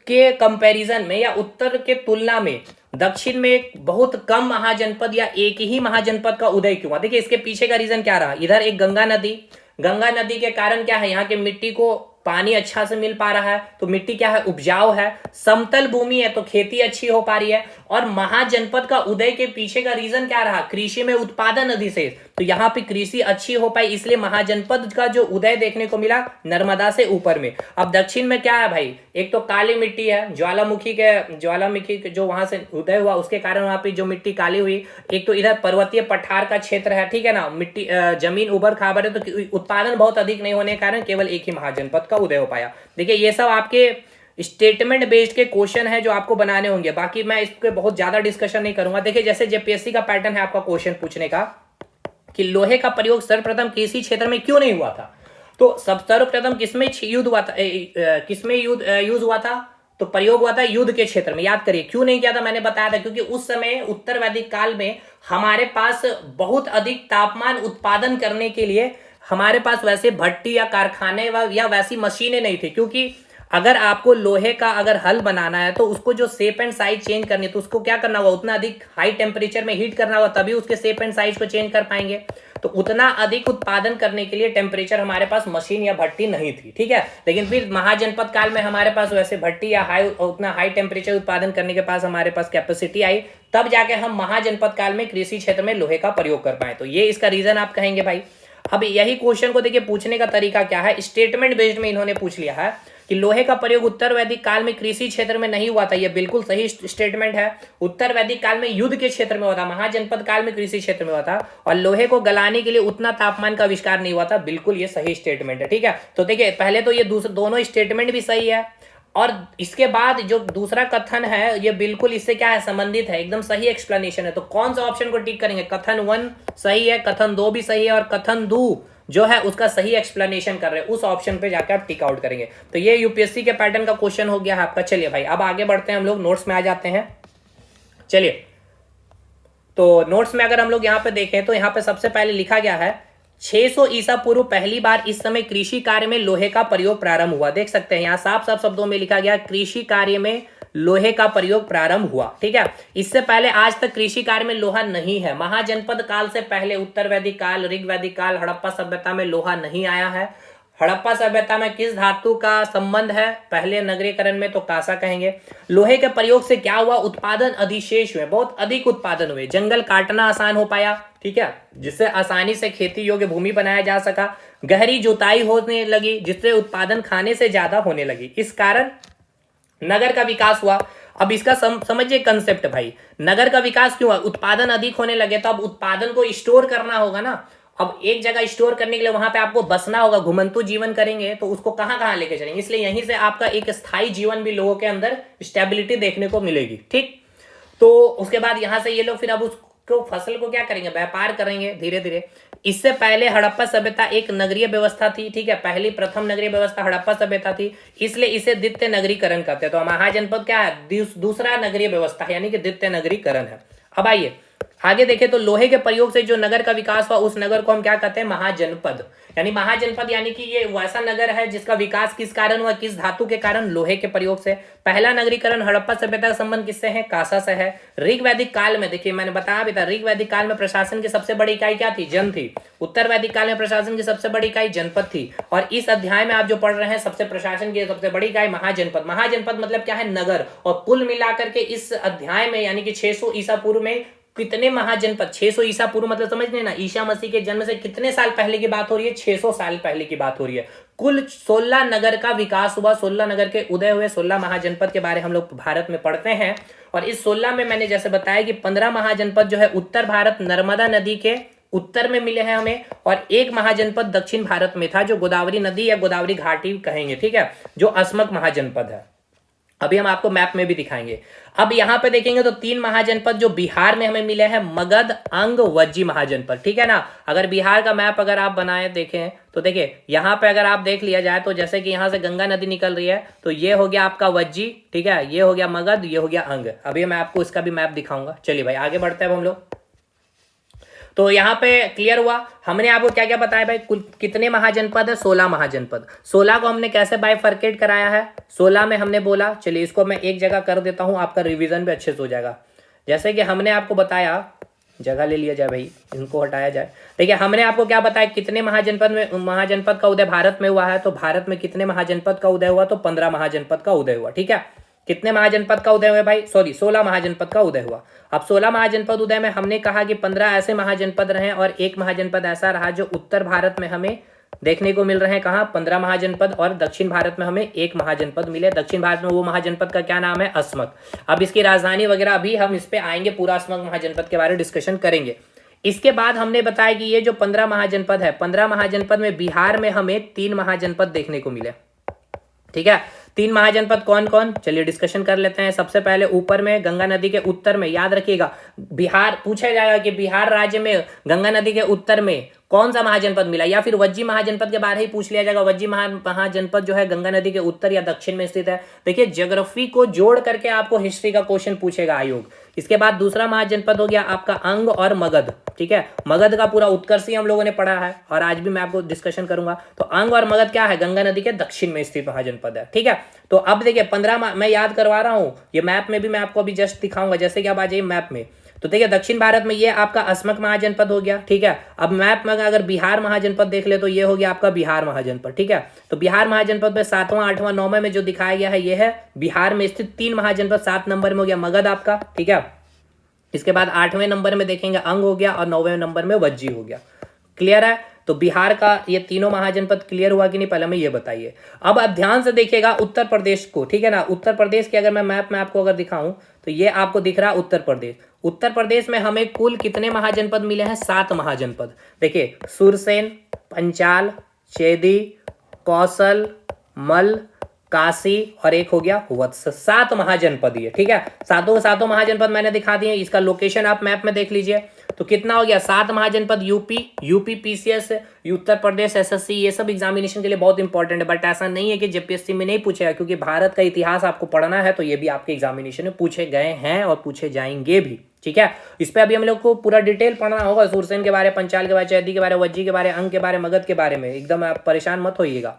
के कंपैरिजन में या उत्तर के तुलना में दक्षिण में एक बहुत कम महाजनपद या एक ही महाजनपद का उदय क्यों हुआ। देखिए इसके पीछे का रीजन क्या रहा, इधर एक गंगा नदी, गंगा नदी के कारण क्या है, यहाँ के मिट्टी को पानी अच्छा से मिल पा रहा है, तो मिट्टी क्या है, उपजाऊ है, समतल भूमि है तो खेती अच्छी हो पा रही है। और महाजनपद का उदय के पीछे का रीजन क्या रहा, कृषि में उत्पादन अधिशेष, तो यहाँ पे कृषि अच्छी हो पाई, इसलिए महाजनपद का जो उदय देखने को मिला नर्मदा से ऊपर में। अब दक्षिण में क्या है भाई, एक तो काली मिट्टी है, ज्वालामुखी के जो वहां से उदय हुआ उसके कारण वहां पे जो मिट्टी काली हुई। एक तो इधर पर्वतीय पठार का क्षेत्र है, ठीक है ना, मिट्टी जमीन उबड़ खाबड़ है, तो उत्पादन बहुत अधिक नहीं होने के कारण केवल एक ही महाजनपद का उदय हो पाया। देखिए ये सब आपके स्टेटमेंट बेस्ड के क्वेश्चन है जो आपको बनाने होंगे, बाकी मैं इस पे बहुत ज्यादा डिस्कशन नहीं करूंगा। देखिए जैसे जेपीएससी का पैटर्न है आपका क्वेश्चन पूछने का कि लोहे का प्रयोग सर्वप्रथम कृषि क्षेत्र में क्यों नहीं हुआ था, तो सर्वप्रथम किसमें युद्ध हुआ था, किसमें यूज हुआ था, तो प्रयोग हुआ था युद्ध के क्षेत्र में। याद करिए क्यों नहीं किया था, मैंने बताया था क्योंकि उस समय उत्तर वैदिक काल में हमारे पास बहुत अधिक तापमान उत्पादन करने के लिए हमारे पास वैसे भट्टी या कारखाने या वैसी मशीनें नहीं थी। क्योंकि अगर आपको लोहे का अगर हल बनाना है तो उसको जो शेप एंड साइज चेंज करनी है तो उसको क्या करना होगा, उतना अधिक हाई टेम्परेचर में हीट करना होगा, तभी उसके शेप एंड साइज को चेंज कर पाएंगे। तो उतना अधिक उत्पादन करने के लिए टेम्परेचर हमारे पास मशीन या भट्टी नहीं थी, ठीक है। लेकिन फिर महाजनपद काल में हमारे पास वैसे भट्टी या उतना हाई टेम्परेचर उत्पादन करने के पास हमारे पास कैपेसिटी आई, तब जाके हम महाजनपद काल में कृषि क्षेत्र में लोहे का प्रयोग कर पाए। तो ये इसका रीजन आप कहेंगे भाई। अब यही क्वेश्चन को देखिए पूछने का तरीका क्या है, स्टेटमेंट बेस्ड में इन्होंने पूछ लिया है कि लोहे का प्रयोग उत्तर वैदिक काल में कृषि क्षेत्र में नहीं हुआ था। ये बिल्कुल सही स्टेटमेंट है। उत्तर वैदिक काल में युद्ध के क्षेत्र में हुआ था, महाजनपद काल में कृषि क्षेत्र में हुआ था, और लोहे को गलाने के लिए उतना तापमान का आविष्कार नहीं हुआ था। बिल्कुल ये सही स्टेटमेंट है, ठीक है। तो देखिए पहले तो ये दोनों स्टेटमेंट भी सही है, और इसके बाद जो दूसरा कथन है ये बिल्कुल इससे क्या है, संबंधित है, एकदम सही एक्सप्लेनेशन है। तो कौन सा ऑप्शन को टिक करेंगे, कथन 1 सही है, कथन 2 भी सही है, और कथन 2 जो है उसका सही एक्सप्लेनेशन कर रहे हैं, उस ऑप्शन पे जाकर आप टिक आउट करेंगे। तो ये यूपीएससी के पैटर्न का क्वेश्चन हो गया है आपका। चलिए भाई अब आगे बढ़ते हैं, हम लोग नोट्स में आ जाते हैं। चलिए तो नोट्स में अगर हम लोग यहाँ पे देखें तो यहाँ पे सबसे पहले लिखा गया है 600 ईसा पूर्व पहली बार इस समय कृषि कार्य में लोहे का प्रयोग प्रारंभ हुआ। देख सकते हैं यहाँ साफ साफ शब्दों में लिखा गया कृषि कार्य में लोहे का प्रयोग प्रारंभ हुआ, ठीक है। इससे पहले आज तक कृषि कार्य में लोहा नहीं है। महाजनपद काल से पहले उत्तर वैदिक काल, ऋग वैदिक काल, हड़प्पा सभ्यता में लोहा नहीं आया है। हड़प्पा सभ्यता में किस धातु का संबंध है, पहले नगरीकरण में तो कांसा कहेंगे। लोहे के प्रयोग से क्या हुआ, उत्पादन अधिशेष हुए, बहुत अधिक उत्पादन हुए, जंगल काटना आसान हो पाया, ठीक है, जिससे आसानी से खेती योग्य भूमि बनाया जा सका। गहरी जुताई होने लगी जिससे उत्पादन खाने से ज्यादा होने लगी, इस कारण नगर का विकास हुआ। अब इसका समझिए कंसेप्ट भाई, नगर का विकास क्यों हुआ, उत्पादन अधिक होने लगे तो अब उत्पादन को स्टोर करना होगा ना। अब एक जगह स्टोर करने के लिए वहां पे आपको बसना होगा, घुमंतु जीवन करेंगे तो उसको कहां कहां लेके चलेंगे, इसलिए यहीं से आपका एक स्थायी जीवन भी लोगों के अंदर स्टेबिलिटी देखने को मिलेगी, ठीक। तो उसके बाद यहां से ये लोग फिर अब उसको फसल को क्या करेंगे, व्यापार करेंगे धीरे धीरे। इससे पहले हड़प्पा सभ्यता एक नगरीय व्यवस्था थी, ठीक है, पहली प्रथम नगरीय व्यवस्था हड़प्पा सभ्यता थी, इसलिए इसे द्वितीय नगरीकरण कहते हैं। तो महाजनपद क्या है, दूसरा नगरीय व्यवस्था है, यानी कि द्वितीय नगरीकरण है। अब आइए आगे देखें तो लोहे के प्रयोग से जो नगर का विकास हुआ उस नगर को हम क्या कहते हैं, महाजनपद। यानी महाजनपद यानी कि ये वैसा नगर है जिसका विकास किस कारण हुआ, किस धातु के कारण, लोहे के प्रयोग से। पहला नगरीकरण हड़प्पा सभ्यता का संबंध किससे है, कांसा से है। ऋग वैदिक काल में देखिए मैंने बताया भी था, ऋग वैदिक काल में प्रशासन की सबसे बड़ी इकाई क्या थी, जन थी। उत्तर वैदिक काल में प्रशासन की सबसे बड़ी इकाई जनपद थी। और इस अध्याय में आप जो पढ़ रहे हैं सबसे प्रशासन की सबसे बड़ी इकाई महाजनपद। महाजनपद मतलब क्या है, नगर। और कुल मिलाकर के इस अध्याय में यानी कि 600 ईसा पूर्व में कितने महाजनपद, 600 ईसा पूर्व मतलब समझ लेना ईसा मसीह के जन्म से कितने साल पहले की बात हो रही है, 600 साल पहले की बात हो रही है। कुल 16 नगर का विकास हुआ, 16 नगर के उदय हुए, 16 महाजनपद के बारे हम लोग भारत में पढ़ते हैं। और इस 16 में मैंने जैसे बताया कि 15 महाजनपद जो है उत्तर भारत नर्मदा नदी के उत्तर में मिले हैं हमें, और एक महाजनपद दक्षिण भारत में था जो गोदावरी नदी या गोदावरी घाटी कहेंगे, ठीक है, जो अस्मक महाजनपद है। अभी हम आपको मैप में भी दिखाएंगे। अब यहां पे देखेंगे तो 3 महाजनपद जो बिहार में हमें मिले हैं, मगध, अंग, वज्जी महाजनपद, ठीक है ना। अगर बिहार का मैप अगर आप बनाए देखें तो देखिए यहां पे अगर आप देख लिया जाए तो जैसे कि यहां से गंगा नदी निकल रही है, तो ये हो गया आपका वज्जी, ठीक है, ये हो गया मगध, ये हो गया अंग। अभी मैं आपको इसका भी मैप दिखाऊंगा। चलिए भाई आगे बढ़ते हैं अब हम लोग। तो यहाँ पे क्लियर हुआ, हमने आपको क्या क्या बताया भाई, कुल कितने महाजनपद है, 16 महाजनपद। 16 को हमने कैसे बाइफरकेट कराया है, 16 में हमने बोला, चलिए इसको मैं एक जगह कर देता हूँ, आपका रिवीजन भी अच्छे से हो जाएगा। जैसे कि हमने आपको बताया, जगह ले लिया जाए भाई, इनको हटाया जाए। देखिए हमने आपको क्या बताया, कितने महाजनपद का उदय भारत में हुआ है, तो भारत में कितने महाजनपद का उदय हुआ, तो 15 महाजनपद का उदय हुआ, ठीक है। कितने महाजनपद का उदय हुआ भाई, 16 महाजनपद का उदय हुआ। अब 16 महाजनपद उदय में हमने कहा कि 15 ऐसे महाजनपद रहे और एक महाजनपद ऐसा रहा जो उत्तर भारत में हमें देखने को मिल रहे हैं, कहाँ, 15 महाजनपद, और दक्षिण भारत में हमें एक महाजनपद मिले। दक्षिण भारत में वो महाजनपद का क्या नाम है, अस्मक। अब इसकी राजधानी वगैरह अभी हम इस पे आएंगे, पूरा अस्मक महाजनपद के बारे में डिस्कशन करेंगे। इसके बाद हमने बताया कि ये जो 15 महाजनपद है, 15 महाजनपद में बिहार में हमें 3 महाजनपद देखने को मिले, ठीक है। 3 महाजनपद कौन कौन, चलिए डिस्कशन कर लेते हैं। सबसे पहले ऊपर में गंगा नदी के उत्तर में, याद रखिएगा बिहार पूछा जाएगा कि बिहार राज्य में गंगा नदी के उत्तर में कौन सा महाजनपद मिला, या फिर वज्जी महाजनपद के बारे ही पूछ लिया जाएगा। वज्जी महाजनपद जो है गंगा नदी के उत्तर या दक्षिण में स्थित है। देखिए ज्योग्राफी को जोड़ करके आपको हिस्ट्री का क्वेश्चन पूछेगा आयोग। इसके बाद दूसरा महाजनपद हो गया आपका अंग और मगध, ठीक है। मगध का पूरा उत्कर्षी हम लोगों ने पढ़ा है और आज भी मैं आपको डिस्कशन करूंगा। तो अंग और मगध क्या है, गंगा नदी के दक्षिण में स्थित महाजनपद है, ठीक है। तो अब देखिए 15 मैं याद करवा रहा हूं, ये मैप में भी मैं आपको अभी जस्ट दिखाऊंगा, जैसे कि आप आ जाइए मैप में। तो देखिए दक्षिण भारत में ये आपका असमक महाजनपद हो गया, ठीक है। अब मैप में अगर बिहार महाजनपद देख ले तो ये हो गया आपका बिहार महाजनपद, ठीक है। तो बिहार महाजनपद में 7वां 8वां 9वां में जो दिखाया गया है ये है बिहार में स्थित 3 महाजनपद। 7 नंबर में हो गया मगध आपका, ठीक है। इसके बाद 8वें नंबर में देखेंगे अंग हो गया और 9वें नंबर में वज्जी हो गया। क्लियर है। तो बिहार का ये तीनों महाजनपद क्लियर हुआ कि नहीं, पहले में ये बताइए। अब आप ध्यान से देखिएगा उत्तर प्रदेश को, ठीक है ना। उत्तर प्रदेश के अगर मैं मैप में आपको अगर दिखाऊं तो ये आपको दिख रहा है उत्तर प्रदेश। उत्तर प्रदेश में हमें कुल कितने महाजनपद मिले हैं, 7 महाजनपद। देखिए सुरसेन, पंचाल, चेदी, कौशल, मल, काशी और एक हो गया वत्स। 7 महाजनपद ये, ठीक है। सातों महाजनपद मैंने दिखा दिए। इसका लोकेशन आप मैप में देख लीजिए। तो कितना हो गया, 7 महाजनपद। UP PCS, Uttar Pradesh SSC, ये सब एग्जामिनेशन के लिए बहुत इंपॉर्टेंट है। बट ऐसा नहीं है कि जेपीएससी में नहीं पूछेगा, क्योंकि भारत का इतिहास आपको पढ़ना है तो ये भी आपके एग्जामिनेशन में पूछे गए हैं और पूछे जाएंगे भी, ठीक है। इस पे अभी हम लोग को पूरा डिटेल पढ़ना होगा, सुरसेन के बारे, पंचाल के बारे, चैदी के बारे, वज्जी के बारे, अंग के बारे, मगध के बारे में। एकदम आप परेशान मत होइएगा।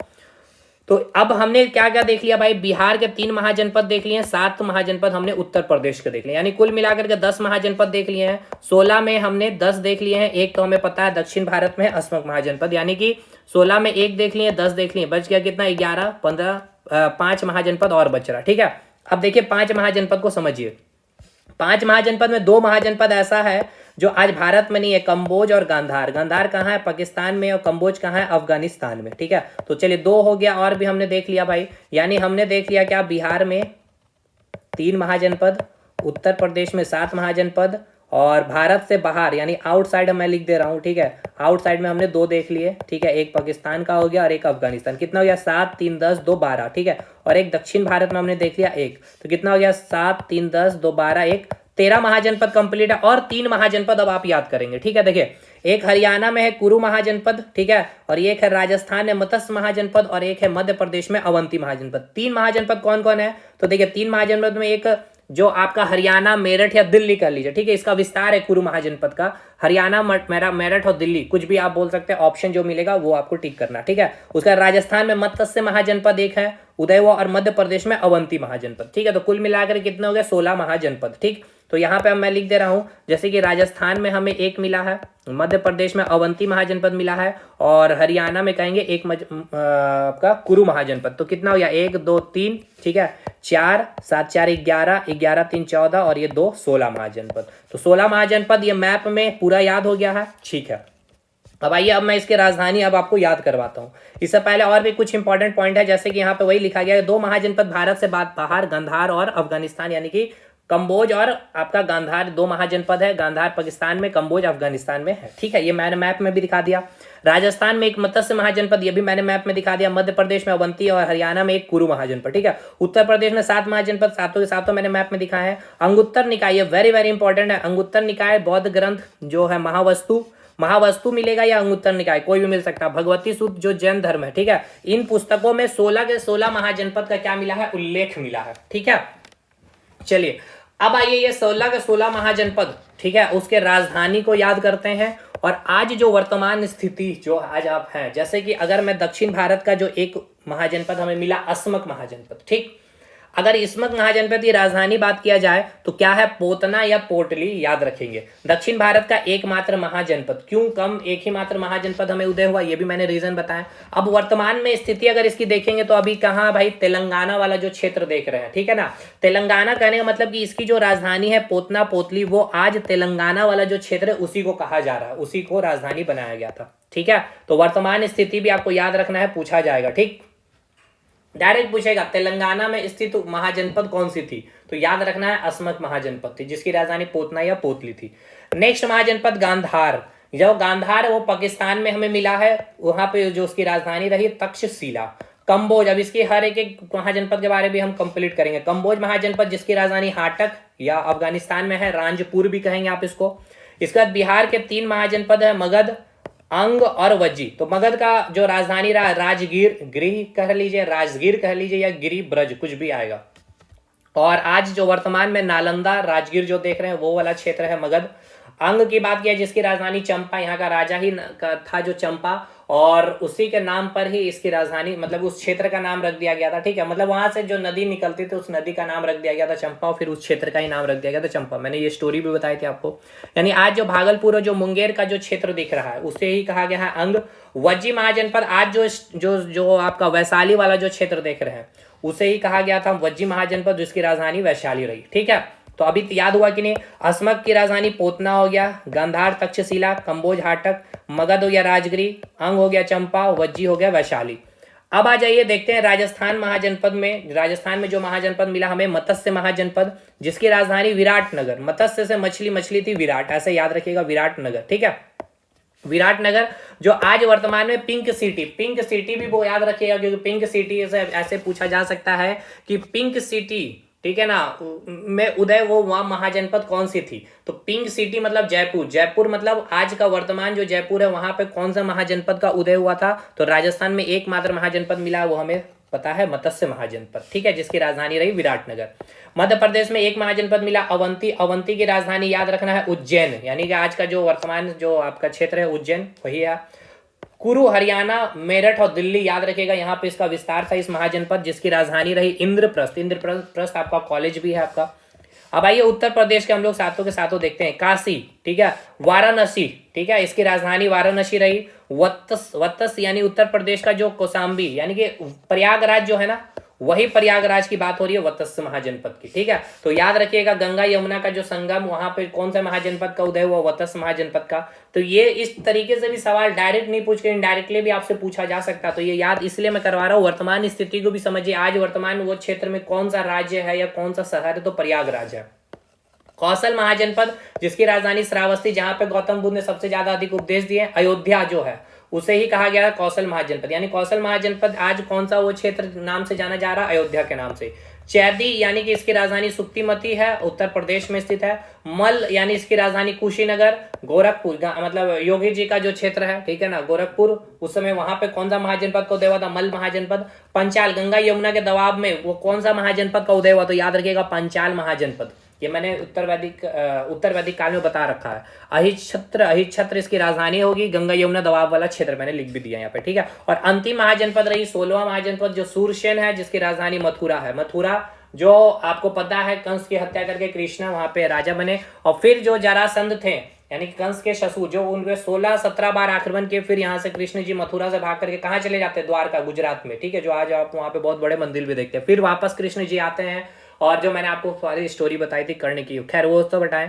तो अब हमने क्या क्या देख लिया भाई, बिहार के 3 महाजनपद देख लिए हैं, 7 महाजनपद हमने उत्तर प्रदेश के देख लिए, यानी कुल मिलाकर के 10 महाजनपद देख लिए हैं। 16 में हमने 10 देख लिए हैं, एक तो हमें पता है दक्षिण भारत में असमक महाजनपद, यानी कि 16 में 1 देख लिए, 10 देख लिए, बच गया कितना, 11, 15, 5 महाजनपद और बच रहा, ठीक है। अब देखिए 5 महाजनपद को समझिए। 5 महाजनपद में 2 महाजनपद ऐसा है जो आज भारत में नहीं है, कंबोज और गांधार। गांधार कहाँ है, पाकिस्तान में, और कंबोज कहाँ है, अफगानिस्तान में, ठीक है। तो चलिए 2 हो गया, और भी हमने देख लिया भाई, यानी हमने देख लिया क्या, बिहार में 3 महाजनपद, उत्तर प्रदेश में 7 महाजनपद, और भारत से बाहर यानी आउटसाइड मैं लिख दे रहा हूँ, ठीक है। आउटसाइड में हमने 2 देख लिए, ठीक है। एक पाकिस्तान का हो गया और एक अफगानिस्तान। कितना हो गया, 7, 3, 10, 2, 12, ठीक है। और एक दक्षिण भारत में हमने देख लिया 1, तो कितना हो गया, 7, 3, 10, 2, 12, 1, 13 महाजनपद कंप्लीट है। और 3 महाजनपद अब आप याद करेंगे, ठीक है। देखिए एक हरियाणा में है कुरु महाजनपद, ठीक है, और एक है राजस्थान में मत्स्य महाजनपद, और एक है मध्य प्रदेश में अवंती महाजनपद। 3 महाजनपद कौन कौन है, तो देखिए 3 महाजनपद में एक जो आपका हरियाणा, मेरठ या दिल्ली कर लीजिए, ठीक है। इसका विस्तार है कुरु महाजनपद का, हरियाणा, मेरठ और दिल्ली, कुछ भी आप बोल सकते हैं। ऑप्शन जो मिलेगा वो आपको टिक करना, ठीक है। उसका राजस्थान में मत्स्य महाजनपद एक है उदयवा, और मध्य प्रदेश में अवंती महाजनपद, ठीक है। तो कुल मिलाकर कितने हो गए, 16 महाजनपद, ठीक। तो यहाँ पे मैं लिख दे रहा हूं, जैसे कि राजस्थान में हमें 1 मिला है, मध्य प्रदेश में अवंती महाजनपद मिला है, और हरियाणा में कहेंगे एक आपका कुरु महाजनपद। तो कितना हो गया, 1, 2, 3, ठीक है, 4, 7, 4, 11, 11, 3, 14, और ये 2, 16 महाजनपद। तो 16 महाजनपद ये मैप में पूरा याद हो गया है, ठीक है। अब आइए, अब मैं इसकी राजधानी अब आपको याद करवाता हूँ। इससे पहले और भी कुछ इंपॉर्टेंट पॉइंट है, जैसे कि यहाँ पे वही लिखा गया है, 2 महाजनपद भारत से बाहर, गांधार और अफगानिस्तान, यानी कि कंबोज और आपका गांधार 2 महाजनपद है। गांधार पाकिस्तान में, कंबोज अफगानिस्तान में है, ठीक है। ये मैंने मैप में भी दिखा दिया। राजस्थान में एक मत्स्य महाजनपद, ये भी मैंने मैप में दिखा दिया। मध्य प्रदेश में अवंती, और हरियाणा में एक कुरु महाजनपद, ठीक है। उत्तर प्रदेश में 7 महाजनपद, 7 के 7 मैंने मैप में दिखाया है। अंगुत्तर निकाय, वेरी वेरी इंपॉर्टेंट है। अंगुत्तर निकाय बौद्ध ग्रंथ जो है महावस्तु मिलेगा या अंगुत्तर निकाय, कोई भी मिल सकता है। भगवती सूत्र जो जैन धर्म है, ठीक है। इन पुस्तकों में 16 के 16 महाजनपद का क्या मिला है, उल्लेख मिला है, ठीक है। चलिए अब आइए, ये 16 के 16 महाजनपद, ठीक है, उसके राजधानी को याद करते हैं। और आज जो वर्तमान स्थिति जो आज आप हैं, जैसे कि अगर मैं दक्षिण भारत का जो एक महाजनपद हमें मिला, असमक महाजनपद, ठीक। अगर इसमक महाजनपद की राजधानी बात किया जाए तो क्या है, पोतना या पोटली, याद रखेंगे। दक्षिण भारत का एकमात्र महाजनपद, क्यों कम, एक ही मात्र महाजनपद हमें उदय हुआ, ये भी मैंने रीजन बताया। अब वर्तमान में स्थिति अगर इसकी देखेंगे तो अभी कहाँ भाई, तेलंगाना वाला जो क्षेत्र देख रहे हैं, ठीक है ना। तेलंगाना कहने का मतलब कि इसकी जो राजधानी है पोतना पोतली, वो आज तेलंगाना वाला जो क्षेत्र है उसी को कहा जा रहा है, उसी को राजधानी बनाया गया था, ठीक है। तो वर्तमान स्थिति भी आपको याद रखना है, पूछा जाएगा, ठीक। डायरेक्ट पूछेगा तेलंगाना में स्थित महाजनपद कौन सी थी, तो याद रखना है असमक महाजनपद थी, जिसकी राजधानी पोतना या पोतली थी। नेक्स्ट महाजनपद गांधार, जो गांधार वो पाकिस्तान में हमें मिला है, वहां पे जो उसकी राजधानी रही तक्षशिला। कंबोज, अब इसकी हर एक महाजनपद के बारे में हम कंप्लीट करेंगे। कंबोज महाजनपद जिसकी राजधानी हाटक या अफगानिस्तान में है, रांजपुर भी कहेंगे आप इसको। इसके बाद बिहार के 3 महाजनपद है, मगध, अंग और वज्जी। तो मगध का जो राजधानी रहा राजगीर, गृह कह लीजिए, राजगीर कह लीजिए, या गिरी ब्रज, कुछ भी आएगा। और आज जो वर्तमान में नालंदा राजगीर जो देख रहे हैं वो वाला क्षेत्र है मगध। अंग की बात किया जिसकी राजधानी चंपा, यहाँ का राजा ही था जो चंपा, और उसी के नाम पर ही इसकी राजधानी, मतलब उस क्षेत्र का नाम रख दिया गया था। ठीक है, मतलब वहां से जो नदी निकलती थी उस नदी का नाम रख दिया गया था चंपा, और फिर उस क्षेत्र का ही नाम रख दिया गया था चंपा। मैंने ये स्टोरी भी बताई थी आपको। यानी आज जो भागलपुर और जो मुंगेर का जो क्षेत्र दिख रहा है उसे ही कहा गया है अंग। वज्जी महाजनपद, आज जो जो जो आपका वैशाली वाला जो क्षेत्र देख रहे हैं उसे ही कहा गया था वज्जी महाजनपद, जिसकी राजधानी वैशाली रही। ठीक है, तो अभी याद हुआ कि नहीं। अस्मक की राजधानी पोतना हो गया, गांधार तक्षशिला, कंबोज हाटक, मगध हो गया राजगिरी, अंग हो गया चंपा, वज्जी हो गया वैशाली। अब आ जाइए देखते हैं राजस्थान महाजनपद में। राजस्थान में जो महाजनपद मिला हमें मत्स्य महाजनपद, जिसकी राजधानी विराटनगर। मत्स्य से मछली, मछली थी विराट, ऐसे याद रखिएगा विराटनगर। ठीक है, विराटनगर जो आज वर्तमान में पिंक सिटी, पिंक सिटी भी वो याद रखिएगा क्योंकि पिंक सिटी से ऐसे पूछा जा सकता है कि पिंक सिटी, ठीक है ना, में उदय वो वहां महाजनपद कौन सी थी। तो पिंक सिटी मतलब जयपुर, जयपुर मतलब आज का वर्तमान जो जयपुर है वहां पे कौन सा महाजनपद का उदय हुआ था। तो राजस्थान में एकमात्र महाजनपद मिला, वो हमें पता है मत्स्य महाजनपद। ठीक है, जिसकी राजधानी रही विराटनगर। मध्य प्रदेश में एक महाजनपद मिला अवंती, अवंती की राजधानी याद रखना है उज्जैन, यानी कि आज का जो वर्तमान जो आपका क्षेत्र है उज्जैन वही है। कुरु हरियाणा, मेरठ और दिल्ली याद रखिएगा, यहाँ पे इसका विस्तार था इस महाजनपद, जिसकी राजधानी रही इंद्रप्रस्थ। इंद्रप्रस्थ आपका कॉलेज भी है आपका। अब आइए उत्तर प्रदेश के हम लोग सातों के सातों देखते हैं। काशी, ठीक है, वाराणसी, ठीक है, इसकी राजधानी वाराणसी रही। वत्स यानी उत्तर प्रदेश का जो कौशाम्बी यानी कि प्रयागराज जो है ना, वही प्रयागराज की बात हो रही है वत्स महाजनपद की। ठीक है, तो याद रखिएगा गंगा यमुना का जो संगम, वहां पे कौन सा महाजनपद का उदय हुआ, वत्स महाजनपद का। तो ये इस तरीके से भी सवाल डायरेक्ट नहीं पूछ के इनडायरेक्टली भी आपसे पूछा जा सकता, तो ये याद इसलिए मैं करवा रहा हूँ। वर्तमान स्थिति को भी समझिए, आज वर्तमान वो क्षेत्र में कौन सा राज्य है या कौन सा शहर है, तो प्रयागराज है। कौशल महाजनपद, जिसकी राजधानी श्रावस्ती, जहां पे गौतम बुद्ध ने सबसे ज्यादा अधिक उपदेश दिए। अयोध्या जो है उसे ही कहा गया है कौशल महाजनपद, यानी कौशल महाजनपद आज कौन सा वो क्षेत्र नाम से जाना जा रहा है, अयोध्या के नाम से। चैदी यानी कि इसकी राजधानी सुक्तिमती है, उत्तर प्रदेश में स्थित है। मल यानी इसकी राजधानी कुशीनगर। गोरखपुर मतलब योगी जी का जो क्षेत्र है, ठीक है ना, गोरखपुर, उस समय वहां पे कौन सा महाजनपद का उदय हुआ था, मल महाजनपद। पंचाल, गंगा यमुना के दबाव में वो कौन सा महाजनपद का उदय हुआ, तो याद रखिएगा पंचाल महाजनपद। ये मैंने उत्तर वैदिक काल में बता रखा है। अहिच्छत्र इसकी राजधानी होगी, गंगा यमुना दबाव वाला क्षेत्र मैंने लिख भी दिया यहाँ पे। ठीक है, और अंतिम महाजनपद रही 16वां महाजनपद जो सूरसेन है, जिसकी राजधानी मथुरा है। मथुरा जो आपको पता है कंस की हत्या करके कृष्ण वहां पे राजा बने, और फिर जो जरासंध थे यानी कंस के ससुर, जो उनके 16-17 बार आक्रमण किए, फिर यहाँ से कृष्ण जी मथुरा से भाग करके कहाँ चले जाते हैं, द्वारका, गुजरात में। ठीक है, जो आज आप वहाँ पे बहुत बड़े मंदिर भी देखते हैं। फिर वापस कृष्ण जी आते हैं, और जो मैंने आपको सारी स्टोरी बताई थी कर्ण की, खैर वो तो बताएं।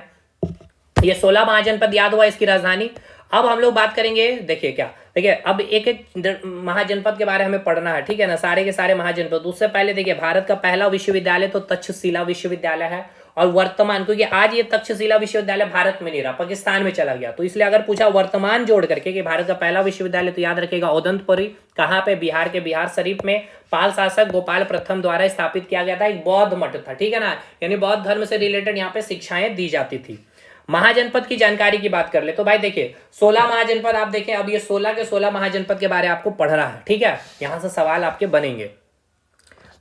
ये 16 महाजनपद याद हुआ इसकी राजधानी। अब हम लोग बात करेंगे, देखिए क्या, देखिए अब एक एक महाजनपद के बारे में हमें पढ़ना है, ठीक है ना, सारे के सारे महाजनपद। उससे पहले देखिए भारत का पहला विश्वविद्यालय तो तक्षशिला विश्वविद्यालय है, और वर्तमान, क्योंकि आज ये तक्षशिला विश्वविद्यालय भारत में नहीं रहा, पाकिस्तान में चला गया, तो इसलिए अगर पूछा वर्तमान जोड़ करके कि भारत का पहला विश्वविद्यालय, तो याद रखिएगा औदंतपुरी, कहाँ पे, बिहार के बिहार शरीफ में। पाल शासक गोपाल प्रथम द्वारा स्थापित किया गया था, एक बौद्ध मठ था, ठीक है ना, यानी बौद्ध धर्म से रिलेटेड यहाँ पे शिक्षाएं दी जाती थी। महाजनपद की जानकारी की बात कर ले तो भाई देखिए 16 महाजनपद आप देखें, अब ये 16 के 16 महाजनपद के बारे में आपको पढ़ रहा है, ठीक है, यहां से सवाल आपके बनेंगे।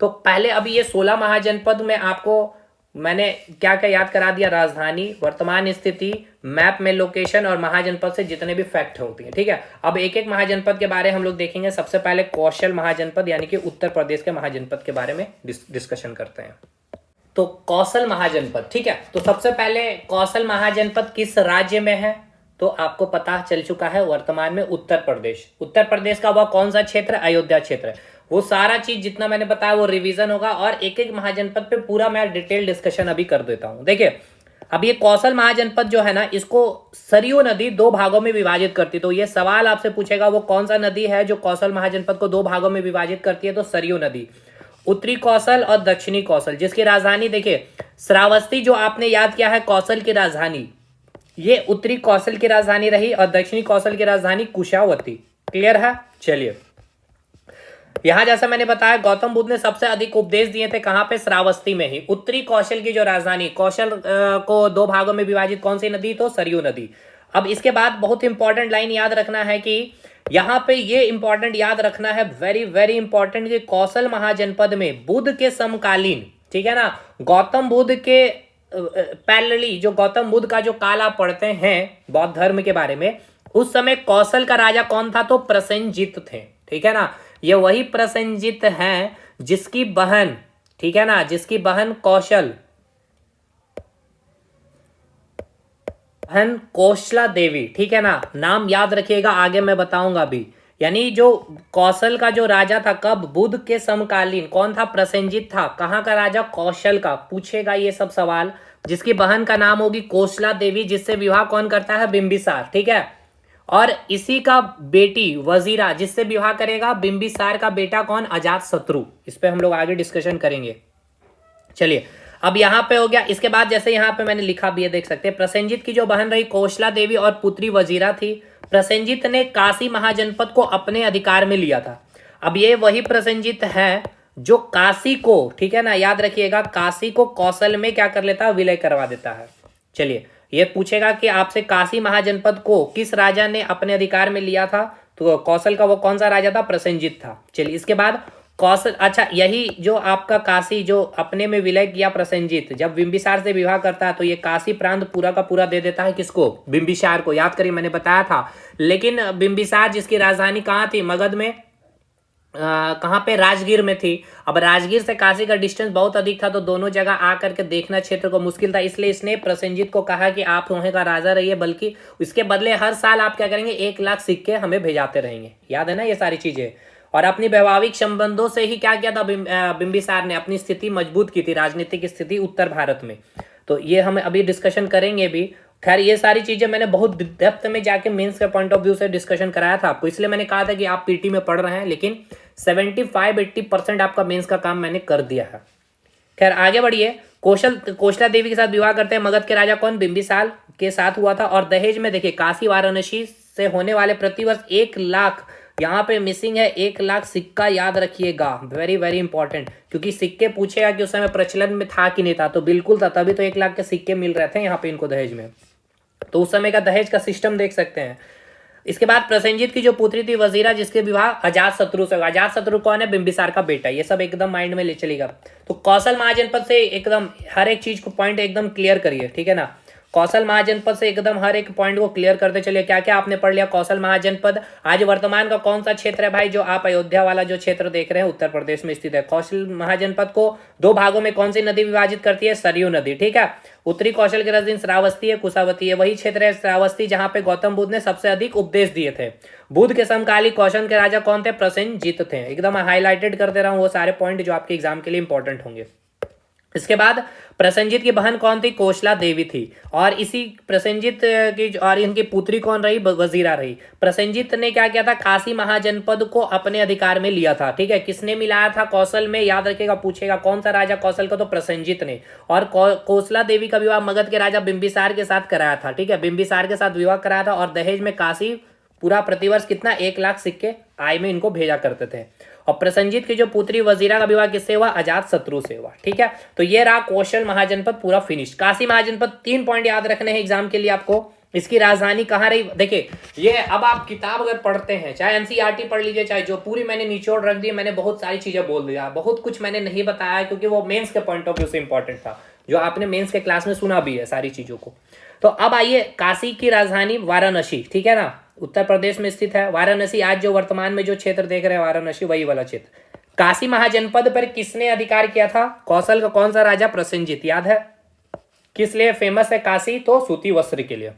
तो पहले अभी ये 16 महाजनपद में आपको मैंने क्या क्या याद करा दिया, राजधानी, वर्तमान स्थिति, मैप में लोकेशन, और महाजनपद से जितने भी फैक्ट होती हैं, ठीक है। अब एक एक महाजनपद के बारे में हम लोग देखेंगे। सबसे पहले कौशल महाजनपद यानी कि उत्तर प्रदेश के महाजनपद के बारे में डिस्कशन करते हैं। तो कौशल महाजनपद, ठीक है, तो सबसे पहले कौशल महाजनपद किस राज्य में है, तो आपको पता चल चुका है वर्तमान में उत्तर प्रदेश। उत्तर प्रदेश का वह कौन सा क्षेत्र, अयोध्या क्षेत्र। वो सारा चीज जितना मैंने बताया वो रिवीजन होगा, और एक एक महाजनपद पे पूरा मैं डिटेल डिस्कशन अभी कर देता हूं। देखिए अब ये कौशल महाजनपद जो है ना, इसको सरयू नदी 2 भागों में विभाजित करती है। तो ये सवाल आपसे पूछेगा वो कौन सा नदी है जो कौशल महाजनपद को 2 भागों में विभाजित करती है, तो सरयू नदी। उत्तरी कौशल और दक्षिणी कौशल, जिसकी राजधानी देखिए श्रावस्ती, जो आपने याद किया है कौशल की राजधानी, ये उत्तरी कौशल की राजधानी रही, और दक्षिणी कौशल की राजधानी कुशावती। क्लियर है, चलिए। यहां जैसा मैंने बताया गौतम बुद्ध ने सबसे अधिक उपदेश दिए थे कहां पे, श्रावस्ती में ही। उत्तरी कौशल की जो राजधानी, कौशल को 2 भागों में विभाजित कौन सी नदी, तो सरयू नदी। अब इसके बाद बहुत इंपॉर्टेंट लाइन याद रखना है कि यहां पे ये इंपॉर्टेंट याद रखना है, वेरी वेरी इंपॉर्टेंट, कि कौशल महाजनपद में बुद्ध के समकालीन, ठीक है ना, गौतम बुद्ध के पैरेलली, जो गौतम बुद्ध का जो काल आप पढ़ते हैं बौद्ध धर्म के बारे में, उस समय कौशल का राजा कौन था? तो प्रसेनजित थे, ठीक है ना। ये वही प्रसेनजित हैं जिसकी बहन, ठीक है ना, जिसकी बहन कौशल, बहन कौशला देवी, ठीक है ना, नाम याद रखिएगा, आगे मैं बताऊंगा भी। यानी जो कौशल का जो राजा था, कब? बुद्ध के समकालीन। कौन था? प्रसेनजित था। कहाँ का राजा? कौशल का। पूछेगा ये सब सवाल। जिसकी बहन का नाम होगी कौशला देवी, जिससे विवाह कौन करता है? बिंबिसार, ठीक है। और इसी का बेटी वजीरा, जिससे विवाह करेगा बिंबिसार का बेटा कौन? अजातशत्रु। इस पे हम लोग आगे डिस्कशन करेंगे। चलिए, अब यहां पे हो गया। इसके बाद जैसे यहां पे मैंने लिखा भी है, देख सकते हैं, प्रसेनजित की जो बहन रही कौशला देवी और पुत्री वजीरा थी। प्रसेनजित ने काशी महाजनपद को अपने अधिकार में लिया था। अब ये वही प्रसेनजित है जो काशी को, ठीक है ना, याद रखिएगा, काशी को कौशल में क्या कर लेता है? विलय करवा देता है। चलिए, ये पूछेगा कि आपसे काशी महाजनपद को किस राजा ने अपने अधिकार में लिया था? तो कौशल का वो कौन सा राजा था? प्रसेनजित था। चलिए, इसके बाद कौशल, अच्छा, यही जो आपका काशी जो अपने में विलय किया प्रसेनजित, जब बिंबिसार से विवाह करता है तो ये काशी प्रांत पूरा का पूरा दे देता है किसको? बिंबिसार को। याद करिए, मैंने बताया था। लेकिन बिंबिसार जिसकी राजधानी कहाँ थी? मगध में। कहाँ पे? राजगीर में थी। अब राजगीर से काशी का डिस्टेंस बहुत अधिक था, तो दोनों जगह आकर के देखना क्षेत्र को मुश्किल था, इसलिए इसने प्रसेनजित को कहा कि आप वहाँ का राजा रहिए, बल्कि इसके बदले हर साल आप क्या करेंगे? 1 लाख सिक्के हमें भेजाते रहेंगे। याद है ना ये सारी चीजें। और अपनी वैवाहिक संबंधों से ही क्या किया था? बिंबिसार ने अपनी स्थिति मजबूत की थी, राजनीतिक स्थिति उत्तर भारत में। तो ये हम अभी डिस्कशन करेंगे भी। खैर, ये सारी चीजें मैंने बहुत डेप्थ में जाके मेंस के पॉइंट ऑफ व्यू से डिस्कशन कराया था आपको, इसलिए मैंने कहा था कि आप पीटी में पढ़ रहे हैं, लेकिन 75-80% आपका मेंस का काम मैंने कर दिया है। खैर, आगे बढ़िए। कौशला देवी के साथ विवाह करते हैं। मगध के राजा कौन? बिंबिसार के साथ हुआ था। और दहेज में देखिए, काशी वाराणसी से होने वाले प्रतिवर्ष 1 लाख, यहाँ पे मिसिंग है 1 लाख सिक्का, याद रखिएगा, वेरी वेरी इंपॉर्टेंट, क्योंकि सिक्के पूछेगा कि उस समय प्रचलन में था कि नहीं था, तो बिल्कुल था, तभी तो 1 लाख के सिक्के मिल रहे थे यहाँ पे इनको दहेज में। तो उस समय का दहेज का सिस्टम देख सकते हैं। इसके बाद प्रसेनजित की जो पुत्री थी वजीरा, जिसके विवाह अजातशत्रु से। अजातशत्रु कौन है? बिंबिसार का बेटा। ये सब एकदम माइंड में ले चलेगा। तो कौशल महाजनपद से एकदम हर एक चीज को पॉइंट एकदम क्लियर करिए, ठीक है ना। कौशल महाजनपद से एकदम हर एक पॉइंट को क्लियर करते चलिए। क्या क्या आपने पढ़ लिया? कौशल महाजनपद आज वर्तमान का कौन सा क्षेत्र है भाई? जो आप अयोध्या वाला जो क्षेत्र देख रहे हैं, उत्तर प्रदेश में स्थित है। कौशल महाजनपद को 2 भागों में कौन सी नदी विभाजित करती है? सरयू नदी, ठीक है। उत्तरी कौशल की राजधानी श्रावस्ती है, कुशावती है, वही क्षेत्र है श्रावस्ती जहां पे गौतम बुद्ध ने सबसे अधिक उपदेश दिए थे। बुद्ध के समकालीन कौशल के राजा कौन थे? प्रसेनजित थे। एकदम हाईलाइटेड कर दे रहा हूं वो सारे पॉइंट जो आपके एग्जाम के लिए इंपॉर्टेंट होंगे। इसके बाद प्रसेनजित की बहन कौन थी? कौशला देवी थी। और इसी प्रसेनजित की और इनकी पुत्री कौन रही? वजीरा रही। प्रसेनजित ने क्या किया था? काशी महाजनपद को अपने अधिकार में लिया था, ठीक है। किसने मिलाया था कौशल में? याद रखिएगा, पूछेगा कौन सा राजा कौशल का? तो प्रसेनजित ने। और कौशला देवी का विवाह मगध के राजा बिंबिसार के साथ कराया था, ठीक है। बिंबिसार के साथ विवाह कराया था और दहेज में काशी पूरा प्रतिवर्ष कितना? 1 लाख सिक्के आय में इनको भेजा करते थे। और प्रसेनजित की जो पुत्री वजीरा का विवाह किससे हुआ? अजातशत्रु से हुआ, ठीक है। तो ये रहा कौशल महाजनपद पूरा फिनिश। काशी महाजनपद 3 पॉइंट याद रखने हैं एग्जाम के लिए आपको। इसकी राजधानी कहाँ रही? देखिए, ये अब आप किताब अगर पढ़ते हैं, चाहे एनसीईआरटी पढ़ लीजिए, चाहे जो पूरी मैंने निचोड़ रख दी, मैंने बहुत सारी चीजें बोल दिया, बहुत कुछ मैंने नहीं बताया, क्योंकि वो मेंस के पॉइंट ऑफ व्यू से इंपॉर्टेंट था, जो आपने मेंस के क्लास में सुना भी है सारी चीजों को। तो अब आइए, काशी की राजधानी वाराणसी, ठीक है ना, उत्तर प्रदेश में स्थित है। वाराणसी आज जो वर्तमान में जो क्षेत्र देख रहे हैं वाराणसी, वही वाला क्षेत्र। काशी महाजनपद पर किसने अधिकार किया था? कौशल का कौन सा राजा? प्रसेनजित। याद है? किस लिए फेमस है काशी? तो सूती वस्त्र के लिए।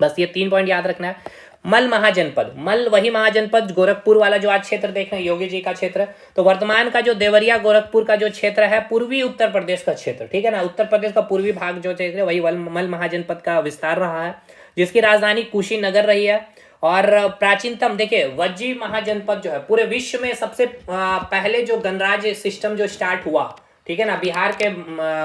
बस ये 3 पॉइंट याद रखना है। मल महाजनपद, मल वही महाजनपद गोरखपुर वाला जो आज क्षेत्र देख रहे हैं, योगी जी का क्षेत्र। तो वर्तमान का जो देवरिया गोरखपुर का जो क्षेत्र है, पूर्वी उत्तर प्रदेश का क्षेत्र, ठीक है ना, उत्तर प्रदेश का पूर्वी भाग जो क्षेत्र है, वही मल महाजनपद का विस्तार रहा है, जिसकी राजधानी कुशीनगर रही है। और प्राचीनतम देखिए, वज्जी महाजनपद जो है पूरे विश्व में सबसे पहले जो गणराज्य सिस्टम जो स्टार्ट हुआ, ठीक है ना, बिहार के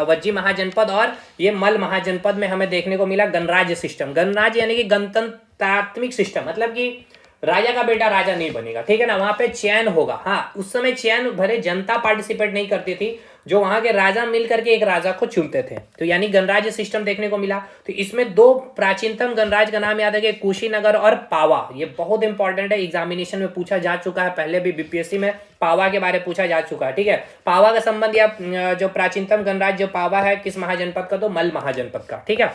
वज्जी महाजनपद और ये मल महाजनपद में हमें देखने को मिला गणराज्य सिस्टम। गणराज्य यानी कि गणतंत्रात्मक सिस्टम, मतलब कि राजा का बेटा राजा नहीं बनेगा, ठीक है ना, वहां पे चयन होगा। हाँ, उस समय चयन भरे जनता पार्टिसिपेट नहीं करती थी, जो वहां के राजा मिल करके एक राजा को चुनते थे। तो यानी गणराज्य सिस्टम देखने को मिला। तो इसमें दो प्राचीनतम गणराज्य का नाम याद है, कुशीनगर और पावा। ये बहुत इंपॉर्टेंट है, एग्जामिनेशन में पूछा जा चुका है, पहले भी बीपीएससी में पावा के बारे में पूछा जा चुका है। ठीक है, पावा का संबंध या जो प्राचीनतम गणराज्य जो पावा है किस महाजनपद का, तो मल महाजनपद का। ठीक है,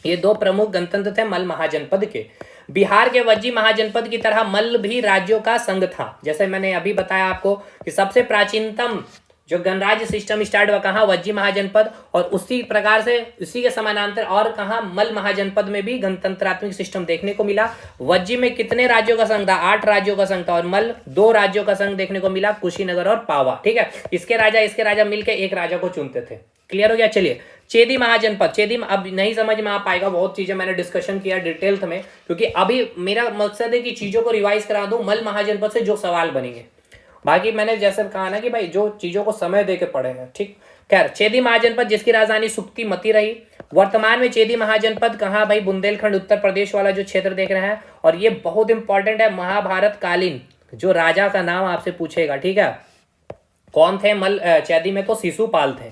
ये दो प्रमुख गणतंत्र थे मल महाजनपद के। बिहार के वज्जी महाजनपद की तरह मल्ल भी राज्यों का संघ था। जैसे मैंने अभी बताया आपको कि सबसे प्राचीनतम जो गणराज्य सिस्टम स्टार्ट हुआ कहाँ, वज्जी महाजनपद, और उसी प्रकार से उसी के समानांतर और कहाँ, मल महाजनपद में भी गणतंत्रात्मक सिस्टम देखने को मिला। वज्जी में कितने राज्यों का संघ था, 8 राज्यों का संघ था, और मल 2 राज्यों का संघ देखने को मिला, कुशीनगर और पावा। ठीक है, इसके राजा मिलकर एक राजा को चुनते थे। क्लियर हो गया। चलिए, चेदी महाजनपद। चेदी अब नहीं समझ में आ पाएगा, बहुत चीजें मैंने डिस्कशन किया डिटेल में, क्योंकि अभी मेरा मकसद है कि चीजों को रिवाइज करा दूं मल महाजनपद से जो सवाल बनेंगे। बाकी मैंने जैसे कहा ना कि भाई जो चीजों को समय दे के पढ़ेंगे। ठीक, खैर, चेदी महाजनपद जिसकी राजधानी सुक्तिमती रही। वर्तमान में चेदी महाजनपद कहाँ भाई, बुंदेलखंड उत्तर प्रदेश वाला जो क्षेत्र देख रहे हैं। और ये बहुत इंपॉर्टेंट है, महाभारत कालीन जो राजा का नाम आपसे पूछेगा। ठीक है, कौन थे मल चेदी में, तो शिशुपाल थे।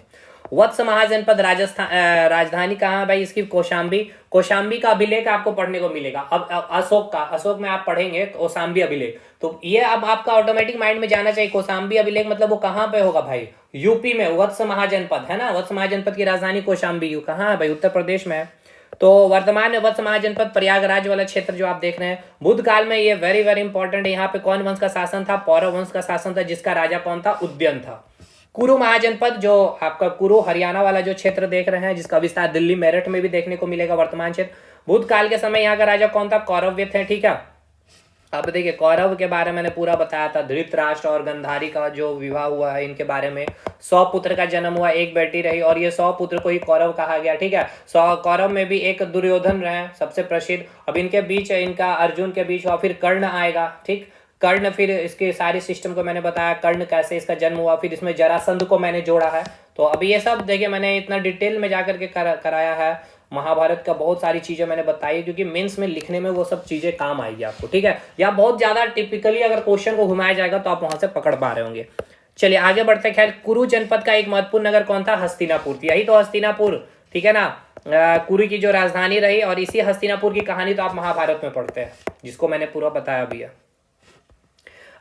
वत्स महाजनपद राजस्थान राजधानी कहाँ भाई इसकी, कौशाम्बी। कौशाम्बी का अभिलेख आपको पढ़ने को मिलेगा। अब अशोक में आप पढ़ेंगे कौशाम्बी अभिलेख, तो ये अब आपका ऑटोमेटिक माइंड में जाना चाहिए। कौशाम्बी अभिलेख मतलब वो कहाँ पे होगा भाई, यूपी में। वत्स महाजनपद है ना, वत्स महाजनपद की राजधानी कौशाम्बी कहाँ है भाई, उत्तर प्रदेश में है। तो वर्तमान में वत्स महाजनपद प्रयागराज वाला क्षेत्र जो आप देख रहे हैं। बुद्ध काल में ये वेरी वेरी इंपॉर्टेंट है। यहाँ पे कौन वंश का शासन था, पौरव वंश का शासन था, जिसका राजा कौन था, उद्यन था। कुरु महाजनपद जो आपका कुरु हरियाणा वाला जो क्षेत्र देख रहे हैं, जिसका विस्तार दिल्ली मेरठ में भी देखने को मिलेगा वर्तमान क्षेत्र। बुद्ध काल के समय यहाँ का राजा कौन था, कौरव्य थे। ठीक है, अब देखिए कौरव के बारे में मैंने पूरा बताया था। धृतराष्ट्र और गंधारी का जो विवाह हुआ है, इनके बारे में 100 पुत्र का जन्म हुआ, एक बेटी रही, और ये 100 पुत्र को ही कौरव कहा गया। ठीक है, 100 कौरव में भी एक दुर्योधन रहे सबसे प्रसिद्ध। अब इनके बीच इनका अर्जुन के बीच हुआ, फिर कर्ण आएगा। ठीक, कर्ण, फिर इसके सारे सिस्टम को मैंने बताया, कर्ण कैसे इसका जन्म हुआ, फिर इसमें जरासंध को मैंने जोड़ा है। तो अभी ये सब देखिए मैंने इतना डिटेल में जाकर के कराया है। महाभारत का बहुत सारी चीजें मैंने बताई, क्योंकि मेंस में लिखने में वो सब चीजें काम आएगी आपको। ठीक है, या बहुत ज्यादा टिपिकली अगर क्वेश्चन को घुमाया जाएगा तो आप वहां से पकड़ पा रहे होंगे। चलिए आगे बढ़ते हैं। खैर, कुरु जनपद का एक महत्वपूर्ण नगर कौन था, हस्तिनापुर। यही तो हस्तिनापुर, ठीक है ना, कुरु की जो राजधानी रही। और इसी हस्तिनापुर की कहानी तो आप महाभारत में पढ़ते हैं, जिसको मैंने पूरा बताया भी है।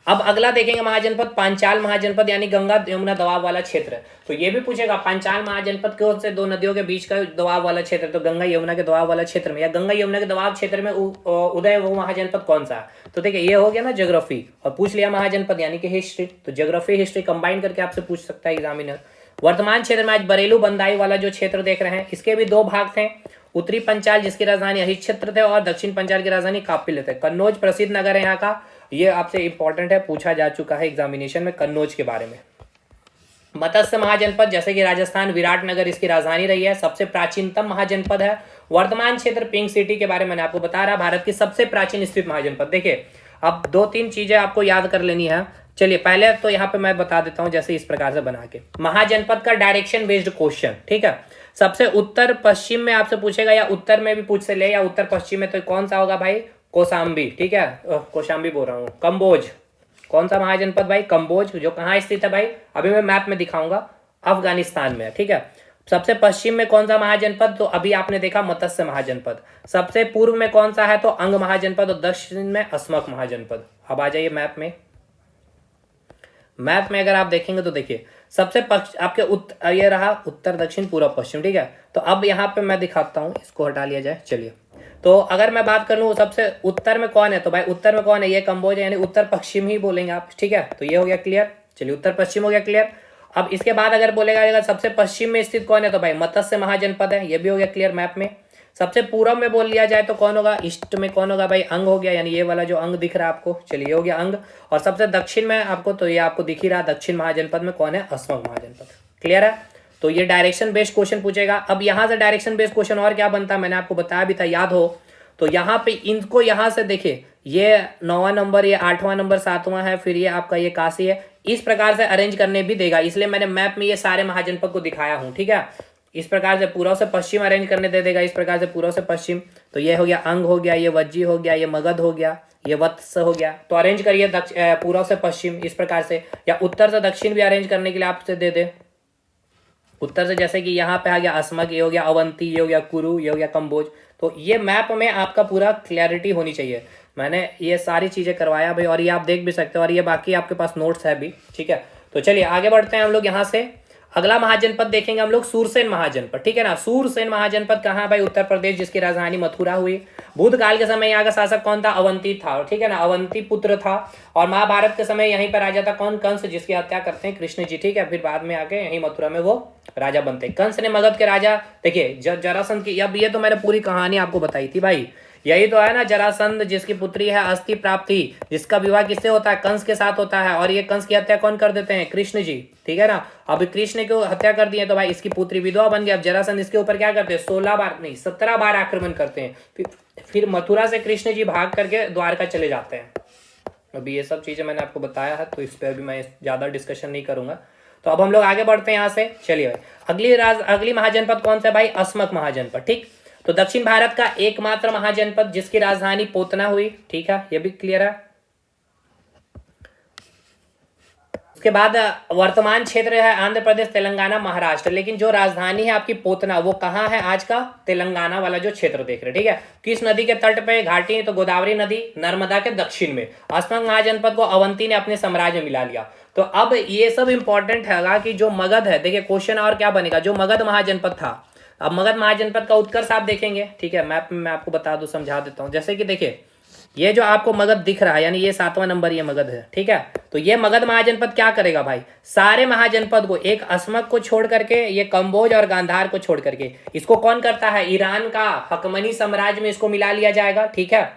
अब अगला देखेंगे महाजनपद, पांचाल महाजनपद, यानी गंगा यमुना दबाव वाला क्षेत्र। तो ये भी पूछेगा पांचाल महाजनपद कौन से दो नदियों के बीच का दबाव वाला क्षेत्र, तो गंगा यमुना के दबाव वाला क्षेत्र में, या गंगा यमुना के दबाव क्षेत्र में उदय वो महाजनपद कौन सा है। तो देखिए ये हो गया ना ज्योग्राफी, और पूछ लिया महाजनपद यानी कि हिस्ट्री। तो ज्योग्राफी हिस्ट्री कंबाइन करके आपसे पूछ सकता है एग्जामिनर। वर्तमान क्षेत्र में आज बरेलू बंदाई वाला जो क्षेत्र देख रहे हैं, इसके भी 2 भाग थे। उत्तरी पंचाल जिसकी राजधानी हरिश्चंद्र थे, और दक्षिण पंचाल की राजधानी कापिल थे। कन्नौज प्रसिद्ध नगर है यहाँ का, ये आपसे इंपॉर्टेंट है, पूछा जा चुका है एग्जामिनेशन में कन्नौज के बारे में। मत्स्य महाजनपद जैसे कि राजस्थान, विराटनगर इसकी राजधानी रही है, सबसे प्राचीनतम महाजनपद है। वर्तमान क्षेत्र पिंक सिटी के बारे में मैंने आपको बता रहा, भारत की सबसे प्राचीन स्थित महाजनपद। देखिए अब 2-3 चीजें आपको याद कर लेनी है। चलिए पहले तो यहाँ पे मैं बता देता हूँ, जैसे इस प्रकार से बना के महाजनपद का डायरेक्शन बेस्ड क्वेश्चन। ठीक है, सबसे उत्तर पश्चिम में आपसे पूछेगा, या उत्तर में भी पूछ से ले, या उत्तर पश्चिम में, तो कौन सा होगा भाई, कौशाम्बी। ठीक है, कौशाम्बी बोल रहा हूँ, कंबोज। कौन सा महाजनपद भाई, कंबोज, जो कहाँ स्थित है भाई, अभी मैं मैप में दिखाऊंगा, अफगानिस्तान में। ठीक है, सबसे पश्चिम में कौन सा महाजनपद, तो अभी आपने देखा मत्स्य महाजनपद। सबसे पूर्व में कौन सा है, तो अंग महाजनपद, और दक्षिण में अस्मक महाजनपद। अब आ जाइए मैप में। मैप में अगर आप देखेंगे तो देखिए सबसे आपके ये रहा उत्तर दक्षिण पूर्व पश्चिम। ठीक है, तो अब यहाँ पे मैं दिखाता हूँ, इसको हटा लिया जाए। चलिए, तो अगर मैं बात करूँ सबसे उत्तर में कौन है, तो भाई उत्तर में कौन है, ये कंबोज है, यानी उत्तर पश्चिम ही बोलेंगे आप। ठीक है, तो ये हो गया क्लियर। चलिए उत्तर पश्चिम हो गया क्लियर। अब इसके बाद अगर बोलेगा सबसे पश्चिम में स्थित कौन है, तो भाई मत्स्य महाजनपद है, ये भी हो गया क्लियर मैप में। सबसे पूर्व में बोल लिया जाए तो कौन होगा, ईस्ट में कौन होगा भाई, अंग हो गया, यानी ये वाला जो अंग दिख रहा है आपको। चलिए ये हो गया अंग। और सबसे दक्षिण में आपको, तो ये आपको दिख ही रहा, दक्षिण महाजनपद में कौन है, अस्मक महाजनपद। क्लियर है, तो ये डायरेक्शन बेस्ड क्वेश्चन पूछेगा। अब यहाँ से डायरेक्शन बेस्ड क्वेश्चन और क्या बनता है, मैंने आपको बताया भी था, याद हो तो यहाँ पे इनको यहाँ से देखिए, ये 9वां नंबर, ये 8वां नंबर, 7वां है, फिर ये आपका ये काशी है। इस प्रकार से अरेंज करने भी देगा, इसलिए मैंने मैप में ये सारे महाजनपद को दिखाया हूँ। ठीक है, इस प्रकार से पूर्व से पश्चिम अरेंज करने दे देगा, इस प्रकार से पूर्व से पश्चिम। तो ये हो गया अंग हो गया, ये वज्जी हो गया, ये मगध हो गया, ये वत्स हो गया। तो अरेंज करिए पूर्व से पश्चिम इस प्रकार से, या उत्तर से दक्षिण भी अरेंज करने के लिए आपसे दे दे। उत्तर से जैसे कि यहाँ पे आ गया असमक, ये हो गया अवंती, ये हो गया कुरु, ये हो गया कंबोज। तो ये मैप में आपका पूरा क्लैरिटी होनी चाहिए। मैंने ये सारी चीज़ें करवाया भाई, और ये आप देख भी सकते हो, और ये बाकी आपके पास नोट्स है भी, ठीक है। तो चलिए आगे बढ़ते हैं हम लोग यहाँ से। अगला महाजनपद देखेंगे हम लोग सूरसेन महाजनपद, ठीक है ना। सूरसेन महाजनपद कहाँ भाई? उत्तर प्रदेश, जिसकी राजधानी मथुरा हुई। भूतकाल के समय यहाँ का शासक कौन था? अवंती था, ठीक है ना, अवंती पुत्र था। और महाभारत के समय यहीं पर राजा था कौन? कंस, जिसकी हत्या करते हैं कृष्ण जी, ठीक है। फिर बाद में आके यहीं मथुरा में वो राजा बनते हैं। कंस ने मगध के राजा, देखिए जरासंध की, अब ये तो मैंने पूरी कहानी आपको बताई थी भाई। यही तो है ना, जरासंध जिसकी पुत्री है अस्ति प्राप्ति, जिसका विवाह किससे होता है? कंस के साथ होता है। और ये कंस की हत्या कौन कर देते हैं? कृष्ण जी, ठीक है ना। अब कृष्ण को हत्या कर दिए तो भाई इसकी पुत्री विधवा बन गई। अब जरासंध इसके ऊपर क्या करते हैं? 16 बार नहीं 17 बार आक्रमण करते हैं। फिर मथुरा से कृष्ण जी भाग करके द्वारका चले जाते हैं। अभी ये सब चीजें मैंने आपको बताया है, तो इस पर अभी मैं ज्यादा डिस्कशन नहीं करूंगा। तो अब हम लोग आगे बढ़ते हैं यहाँ से। चलिए भाई, अगली महाजनपद कौन सा भाई? असमक महाजनपद, ठीक। तो दक्षिण भारत का एकमात्र महाजनपद जिसकी राजधानी पोतना हुई, ठीक है, ये भी क्लियर है। उसके बाद वर्तमान क्षेत्र है आंध्र प्रदेश, तेलंगाना, महाराष्ट्र, लेकिन जो राजधानी है आपकी पोतना, वो कहाँ है आज का? तेलंगाना वाला जो क्षेत्र देख रहे हैं, ठीक है। किस नदी के तट पे घाटी है? तो गोदावरी नदी, नर्मदा के दक्षिण में। असमक महाजनपद को अवंती ने अपने साम्राज्य में मिला लिया। तो अब ये सब इंपॉर्टेंट है कि जो मगध है, देखिए क्वेश्चन और क्या बनेगा, जो मगध महाजनपद था। अब मगध महाजनपद का उत्कर्ष आप देखेंगे, ठीक है, मैप में मैं आपको बता दूं, समझा देता हूं। जैसे कि देखिए ये जो आपको मगध दिख रहा है, यानी ये 7वां नंबर ये मगध है, ठीक है। तो ये मगध महाजनपद क्या करेगा भाई? सारे महाजनपद को, एक असमक को छोड़ करके, ये कंबोज और गांधार को छोड़ करके, इसको कौन करता है? ईरान का हकमनी साम्राज्य में इसको मिला लिया जाएगा, ठीक है।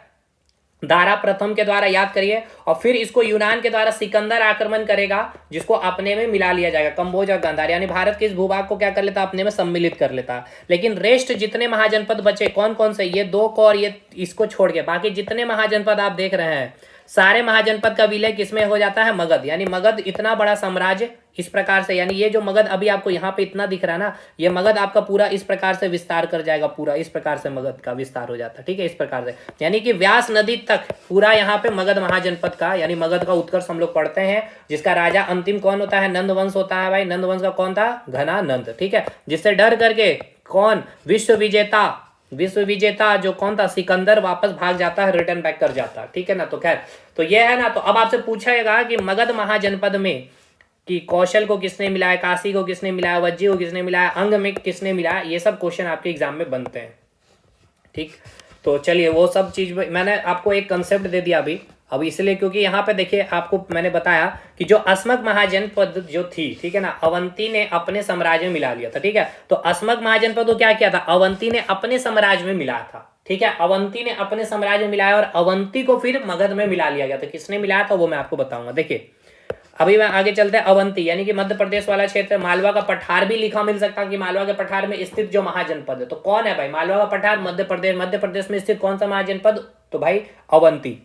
दारा प्रथम के द्वारा, याद करिए। और फिर इसको यूनान के द्वारा सिकंदर आक्रमण करेगा, जिसको अपने में मिला लिया जाएगा, कंबोज और गांधार, यानी भारत के इस भूभाग को क्या कर लेता? अपने में सम्मिलित कर लेता। लेकिन रेस्ट जितने महाजनपद बचे कौन कौन से? ये 2 को और ये इसको छोड़ के बाकी जितने महाजनपद आप देख रहे हैं, सारे महाजनपद का विलय किसमें हो जाता है? मगध। यानी मगध इतना बड़ा साम्राज्य इस प्रकार से, यानी ये जो मगध अभी आपको यहाँ पे इतना दिख रहा है ना, ये मगध आपका पूरा इस प्रकार से विस्तार कर जाएगा, पूरा इस प्रकार से मगध का विस्तार हो जाता है, ठीक है, इस प्रकार से। यानी कि व्यास नदी तक पूरा यहाँ पे मगध महाजनपद का, यानी मगध का उत्कर्ष हम लोग पढ़ते हैं। जिसका राजा अंतिम कौन होता है? नंद वंश होता है भाई। नंद वंश का कौन था? घनानंद, ठीक है। जिससे डर करके कौन? विश्व विजेता जो कौन था? सिकंदर वापस भाग जाता है, रिटर्न बैक कर जाता है, ठीक है ना। तो खैर, तो ये है ना। तो अब आपसे पूछेगा कि मगध महाजनपद में कि कौशल को किसने मिलाया, काशी को किसने मिलाया, वज्जी को किसने मिलाया, अंग में किसने मिलाया, ये सब क्वेश्चन आपके एग्जाम में बनते हैं, ठीक। तो चलिए वो सब चीज मैंने आपको एक कंसेप्ट दे दिया अभी, अब इसलिए क्योंकि यहाँ पे देखिए आपको मैंने बताया कि जो असमक महाजनपद जो थी, ठीक है ना, अवंती ने अपने साम्राज्य में मिला लिया था, ठीक है। तो असमक महाजनपद को क्या किया था? अवंती ने अपने साम्राज्य में मिलाया था, ठीक है। अवंती ने अपने साम्राज्य में मिलाया और अवंती को फिर मगध में मिला लिया गया था। किसने मिलाया था वो मैं आपको बताऊंगा। देखिए अभी मैं आगे चलते हैं। अवंती यानी कि मध्य प्रदेश वाला क्षेत्र, मालवा का पठार भी लिखा मिल सकता है कि मालवा के पठार में स्थित जो महाजनपद है, तो कौन है भाई? मालवा का पठार मध्य प्रदेश में स्थित कौन सा महाजनपद? तो भाई अवंती,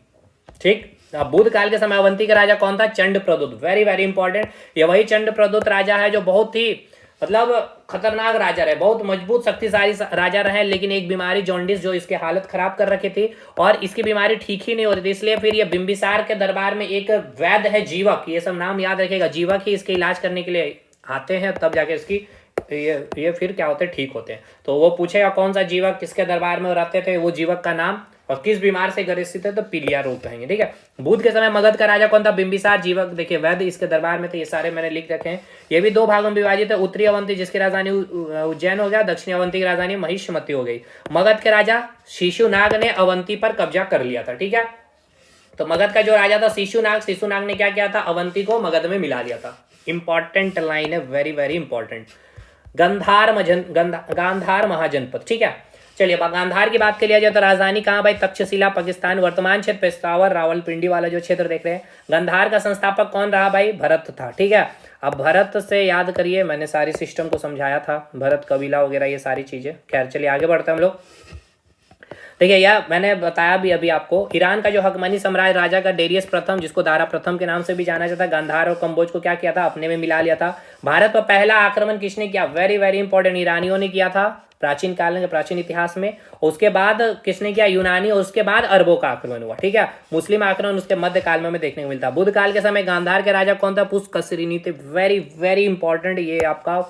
ठीक। अब बुद्ध काल के समय अवंती का राजा कौन था? Chand Pradyot, very very important. ये वही चंड प्रदुत राजा है जो बहुत ही मतलब खतरनाक राजा रहे, बहुत मजबूत शक्तिशाली राजा रहे, लेकिन एक बीमारी जॉन्डिस जो इसकी हालत खराब कर रखी थी और इसकी बीमारी ठीक ही नहीं हो रही थी। इसलिए फिर ये बिंबिसार के दरबार में एक वैद्य है जीवक, ये सब नाम याद रखेगा, जीवक ही इसके इलाज करने के लिए आते हैं, तब जाके इसकी ये फिर क्या होते हैं? ठीक होते हैं। तो वो पूछेगा कौन सा जीवक किसके दरबार में रहते थे, वो जीवक का नाम और किस बीमार से ग्रसित है, तो पीलिया रोग कहेंगे, ठीक है। बुद्ध के समय मगध का राजा कौन था? बिंबिसार जीवक, देखिए वैद्य इसके दरबार में थे। ये सारे मैंने लिख रखे हैं। ये भी 2 भागों में विभाजित है। उत्तरी अवंती जिसकी राजधानी उज्जैन हो गया, दक्षिणी अवंती की राजधानी महिष्मती हो गई। मगध के राजा शिशुनाग ने अवंती पर कब्जा कर लिया था, ठीक है। तो मगध का जो राजा था शिशुनाग ने क्या किया था? अवंती को मगध में मिला लिया था। इंपॉर्टेंट लाइन है, वेरी वेरी इंपॉर्टेंट। गांधार महाजनपद, ठीक है। चलिए गांधार की बात कर लिया जाए तो राजधानी कहाँ भाई? तक्षशिला, पाकिस्तान। वर्तमान क्षेत्र पेशावर, रावलपिंडी वाला जो क्षेत्र देख रहे हैं। गांधार का संस्थापक कौन रहा भाई? भरत था, ठीक है। अब भरत से याद करिए, मैंने सारी सिस्टम को समझाया था, भरत कबीला वगैरह ये सारी चीजें। खैर चलिए आगे बढ़ते हैं हम लोग। देखिए यह मैंने बताया भी अभी आपको। ईरान का जो हकमनी सम्राट राजा का डेरियस प्रथम, जिसको दारा प्रथम के नाम से भी जाना जाता है, गांधार और कंबोज को क्या किया था? अपने में मिला लिया था। भारत पर पहला आक्रमण किसने किया? वेरी वेरी इंपॉर्टेंट, ईरानियों ने किया था प्राचीन काल में, प्राचीन इतिहास में। उसके बाद किसने किया? यूनानी। और उसके बाद अरबों का आक्रमण हुआ, ठीक है। मुस्लिम आक्रमण उसके मध्य काल में देखने को मिलता। बुद्ध काल के समय गांधार के राजा कौन था? पुष्कसरिनी थे। वेरी वेरी इंपॉर्टेंट, ये आपका